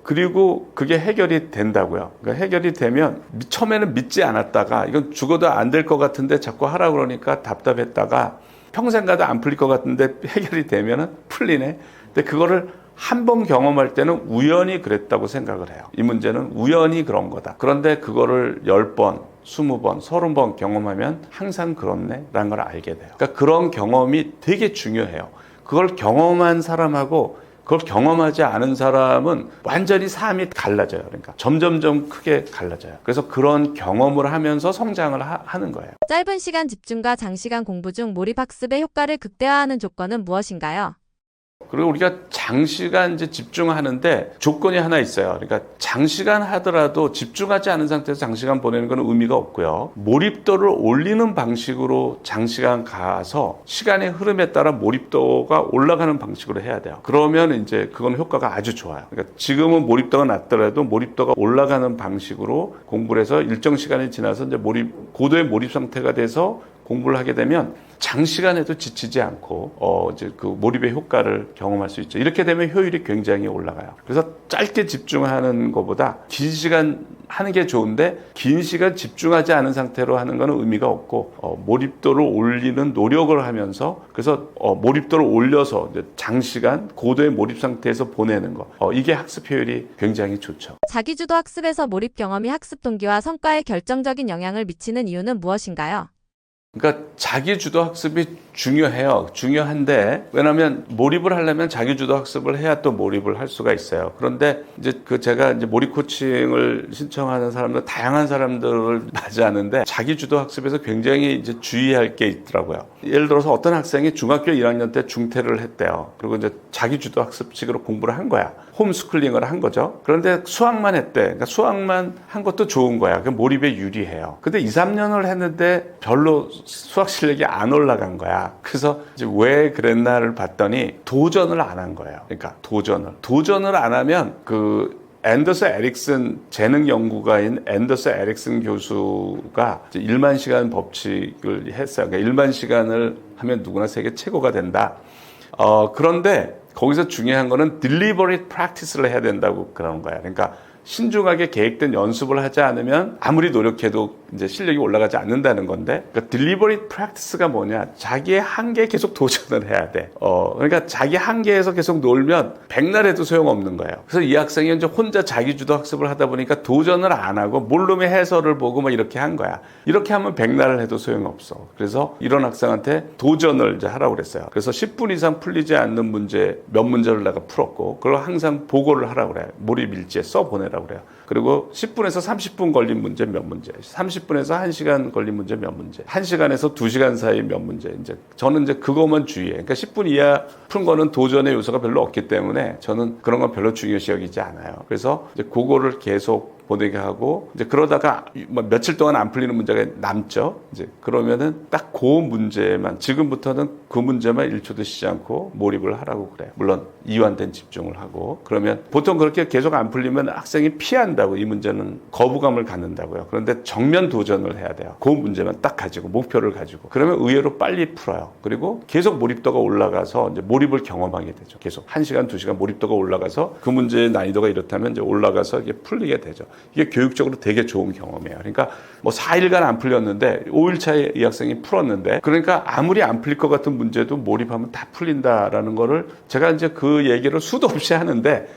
그리고 그게 해결이 된다고요. 그러니까 해결이 되면 처음에는 믿지 않았다가 이건 죽어도 안 될 것 같은데 자꾸 하라고 그러니까 답답했다가 평생 가도 안 풀릴 것 같은데 해결이 되면은 풀리네. 근데 그거를 한 번 경험할 때는 우연히 그랬다고 생각을 해요. 이 문제는 우연히 그런 거다. 그런데 그거를 10번, 20번, 30번 경험하면 항상 그렇네 라는 걸 알게 돼요. 그러니까 그런 경험이 되게 중요해요. 그걸 경험한 사람하고 그걸 경험하지 않은 사람은 완전히 삶이 갈라져요. 그러니까 점점점 크게 갈라져요. 그래서 그런 경험을 하면서 성장을 하는 거예요. 짧은 시간 집중과 장시간 공부 중 몰입학습의 효과를 극대화하는 조건은 무엇인가요? 그리고 우리가 장시간 이제 집중하는데 조건이 하나 있어요. 그러니까 장시간 하더라도 집중하지 않은 상태에서 장시간 보내는 건 의미가 없고요. 몰입도를 올리는 방식으로 장시간 가서 시간의 흐름에 따라 몰입도가 올라가는 방식으로 해야 돼요. 그러면 이제 그건 효과가 아주 좋아요. 그러니까 지금은 몰입도가 낮더라도 몰입도가 올라가는 방식으로 공부를 해서 일정 시간이 지나서 이제 고도의 몰입 상태가 돼서 공부를 하게 되면 장시간에도 지치지 않고 이제 그 몰입의 효과를 경험할 수 있죠. 이렇게 되면 효율이 굉장히 올라가요. 그래서 짧게 집중하는 것보다 긴 시간 하는 게 좋은데, 긴 시간 집중하지 않은 상태로 하는 거는 의미가 없고, 몰입도를 올리는 노력을 하면서, 그래서 몰입도를 올려서 이제 장시간 고도의 몰입 상태에서 보내는 거, 이게 학습 효율이 굉장히 좋죠. 자기주도 학습에서 몰입 경험이 학습 동기와 성과에 결정적인 영향을 미치는 이유는 무엇인가요? 그러니까 자기주도 학습이 중요해요. 중요한데, 왜냐하면 몰입을 하려면 자기주도 학습을 해야 또 몰입을 할 수가 있어요. 그런데 이제 제가 이제 몰입 코칭을 신청하는 사람들, 다양한 사람들을 맞이하는데, 자기주도 학습에서 굉장히 이제 주의할 게 있더라고요. 예를 들어서 어떤 학생이 중학교 1학년 때 중퇴를 했대요. 그리고 이제 자기주도 학습식으로 공부를 한 거야. 홈스쿨링을 한 거죠. 그런데 수학만 했대. 그러니까 수학만 한 것도 좋은 거야. 그 몰입에 유리해요. 근데 2, 3년을 했는데 별로 수학 실력이 안 올라간 거야. 그래서 이제 왜 그랬나를 봤더니 도전을 안 한 거예요. 그러니까 도전을 안 하면 앤더슨 에릭슨 재능 연구가인 앤더슨 에릭슨 교수가 이제 1만 시간 법칙을 했어요. 그러니까 1만 시간을 하면 누구나 세계 최고가 된다. 그런데 거기서 중요한 거는 deliberate practice를 해야 된다고 그러는 거야. 그러니까 신중하게 계획된 연습을 하지 않으면 아무리 노력해도 이제 실력이 올라가지 않는다는 건데, 그러니까 deliberate practice가 뭐냐? 자기의 한계에 계속 도전을 해야 돼. 그러니까 자기 한계에서 계속 놀면 백날 해도 소용없는 거예요. 그래서 이 학생이 이제 혼자 자기주도 학습을 하다 보니까 도전을 안 하고 몰룸의 해설을 보고 뭐 이렇게 한 거야. 이렇게 하면 백날을 해도 소용없어. 그래서 이런 학생한테 도전을 이제 하라고 그랬어요. 그래서 10분 이상 풀리지 않는 문제 몇 문제를 내가 풀었고, 그걸 항상 보고를 하라고 그래요. 몰입 일지에 써 보내라고 그래요. 그리고 10분에서 30분 걸린 문제 몇 문제, 30분에서 1시간 걸린 문제 몇 문제, 1시간에서 2시간 사이 몇 문제. 이제 저는 이제 그것만 주의해. 그러니까 10분 이하 푼 거는 도전의 요소가 별로 없기 때문에 저는 그런 건 별로 중요시 여기지 않아요. 그래서 이제 그거를 계속 보내게 하고, 이제 그러다가 뭐 며칠 동안 안 풀리는 문제가 남죠. 이제 그러면은 딱 그 문제만, 지금부터는 그 문제만 1초도 쉬지 않고 몰입을 하라고 그래요. 물론 이완된 집중을 하고. 그러면 보통 그렇게 계속 안 풀리면 학생이 피한다고, 이 문제는 거부감을 갖는다고요. 그런데 정면 도전을 해야 돼요. 그 문제만 딱 가지고, 목표를 가지고. 그러면 의외로 빨리 풀어요. 그리고 계속 몰입도가 올라가서 이제 몰입을 경험하게 되죠. 계속 1시간, 2시간 몰입도가 올라가서 그 문제의 난이도가 이렇다면 이제 올라가서 이게 풀리게 되죠. 이게 교육적으로 되게 좋은 경험이에요. 그러니까 뭐 4일간 안 풀렸는데 5일 차에 이 학생이 풀었는데, 그러니까 아무리 안 풀릴 것 같은 문제도 몰입하면 다 풀린다라는 거를 제가 이제 그 얘기를 수도 없이 하는데,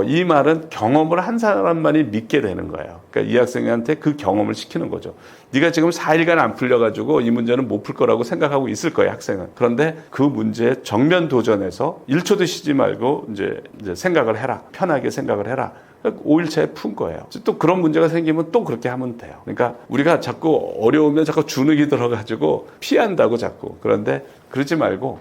이 말은 경험을 한 사람만이 믿게 되는 거예요. 그러니까 이 학생한테 그 경험을 시키는 거죠. 네가 지금 4일간 안 풀려가지고 이 문제는 못 풀 거라고 생각하고 있을 거예요, 학생은. 그런데 그 문제에 정면 도전해서 1초도 쉬지 말고 이제 생각을 해라. 편하게 생각을 해라. 5일차에 푼 거예요. 또 그런 문제가 생기면 또 그렇게 하면 돼요. 그러니까 우리가 자꾸 어려우면 자꾸 주눅이 들어가지고 피한다고 자꾸. 그런데 그러지 말고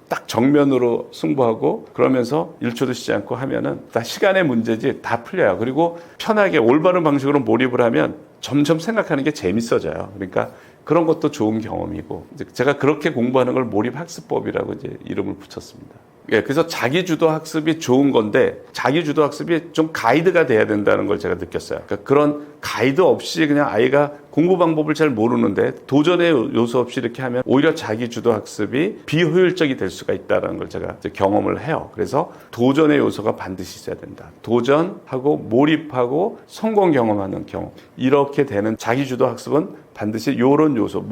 딱 정면으로 승부하고, 그러면서 1초도 쉬지 않고 하면은 다 시간의 문제지 다 풀려요. 그리고 편하게 올바른 방식으로 몰입을 하면 점점 생각하는 게 재밌어져요. 그러니까 그런 것도 좋은 경험이고, 제가 그렇게 공부하는 걸 몰입학습법이라고 이제 이름을 붙였습니다. 예, 그래서 자기주도 학습이 좋은 건데, 자기주도 학습이 좀 가이드가 돼야 된다는 걸 제가 느꼈어요. 그러니까 그런 가이드 없이 그냥 아이가 공부 방법을 잘 모르는데 도전의 요소 없이 이렇게 하면 오히려 자기주도 학습이 비효율적이 될 수가 있다는 걸 제가 이제 경험을 해요. 그래서 도전의 요소가 반드시 있어야 된다. 도전하고 몰입하고 성공 경험하는 경험. 이렇게 되는 자기주도 학습은 반드시 이런 요소,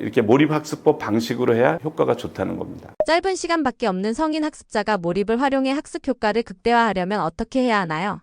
이렇게 몰입학습법 방식으로 해야 효과가 좋다는 겁니다. 짧은 시간밖에 없는 성인 학습자가 몰입을 활용해 학습 효과를 극대화하려면 어떻게 해야 하나요?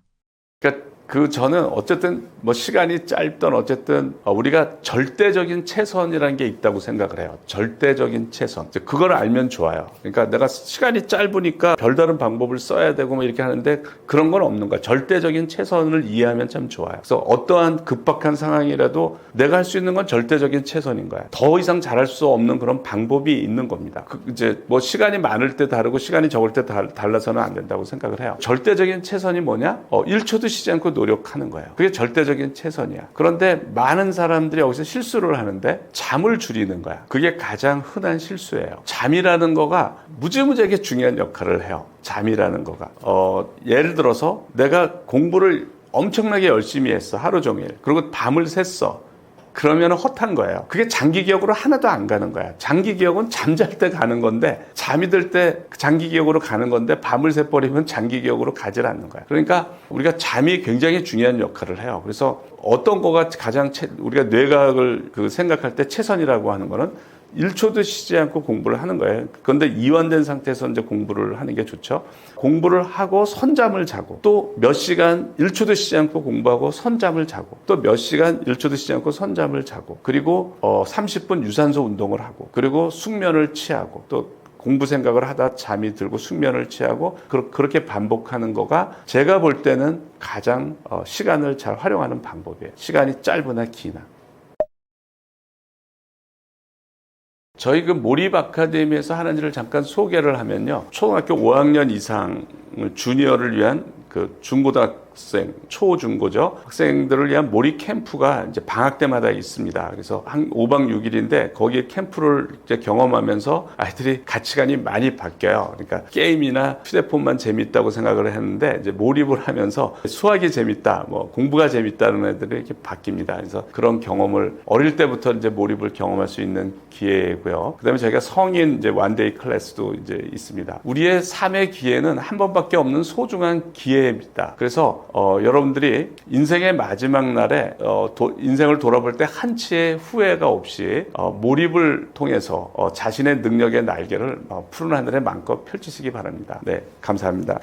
그러니까 저는 어쨌든 뭐 시간이 짧던 어쨌든 우리가 절대적인 최선이라는 게 있다고 생각을 해요. 절대적인 최선. 그걸 알면 좋아요. 그러니까 내가 시간이 짧으니까 별다른 방법을 써야 되고 뭐 이렇게 하는데 그런 건 없는 거야. 절대적인 최선을 이해하면 참 좋아요. 그래서 어떠한 급박한 상황이라도 내가 할 수 있는 건 절대적인 최선인 거야. 더 이상 잘할 수 없는 그런 방법이 있는 겁니다. 이제 뭐 시간이 많을 때 다르고 시간이 적을 때 달라서는 안 된다고 생각을 해요. 절대적인 최선이 뭐냐? 1초도 쉬지 않고 노력하는 거예요. 그게 절대적인 최선이야. 그런데 많은 사람들이 여기서 실수를 하는데 잠을 줄이는 거야. 그게 가장 흔한 실수예요. 잠이라는 거가 무지무지하게 중요한 역할을 해요. 잠이라는 거가. 예를 들어서 내가 공부를 엄청나게 열심히 했어. 하루 종일. 그리고 밤을 샜어. 그러면 헛한 거예요. 그게 장기 기억으로 하나도 안 가는 거야. 장기 기억은 잠잘 때 가는 건데, 잠이 들 때 장기 기억으로 가는 건데 밤을 새버리면 장기 기억으로 가질 않는 거야. 그러니까 우리가 잠이 굉장히 중요한 역할을 해요. 그래서 어떤 거가 가장 우리가 뇌과학을 생각할 때 최선이라고 하는 거는 1초도 쉬지 않고 공부를 하는 거예요. 그런데 이완된 상태에서 이제 공부를 하는 게 좋죠. 공부를 하고 선잠을 자고, 또 몇 시간 1초도 쉬지 않고 공부하고 선잠을 자고, 또 몇 시간 1초도 쉬지 않고 선잠을 자고, 그리고 30분 유산소 운동을 하고, 그리고 숙면을 취하고, 또 공부 생각을 하다 잠이 들고 숙면을 취하고, 그렇게 반복하는 거가 제가 볼 때는 가장 시간을 잘 활용하는 방법이에요. 시간이 짧으나 기나. 저희 그 몰입 아카데미에서 하는 일을 잠깐 소개를 하면요. 초등학교 5학년 이상을 주니어를 위한 그 중고등학생 학생, 초중고죠. 학생들을 위한 몰입 캠프가 이제 방학 때마다 있습니다. 그래서 한 5박 6일인데 거기에 캠프를 이제 경험하면서 아이들이 가치관이 많이 바뀌어요. 그러니까 게임이나 휴대폰만 재밌다고 생각을 했는데 이제 몰입을 하면서 수학이 재밌다, 뭐 공부가 재밌다는 애들이 이렇게 바뀝니다. 그래서 그런 경험을 어릴 때부터 이제 몰입을 경험할 수 있는 기회고요. 그다음에 저희가 성인 이제 원데이 클래스도 이제 있습니다. 우리의 삶의 기회는 한 번밖에 없는 소중한 기회입니다. 그래서 여러분들이 인생의 마지막 날에 인생을 돌아볼 때 한치의 후회가 없이 몰입을 통해서 자신의 능력의 날개를 푸른 하늘에 마음껏 펼치시기 바랍니다. 네, 감사합니다.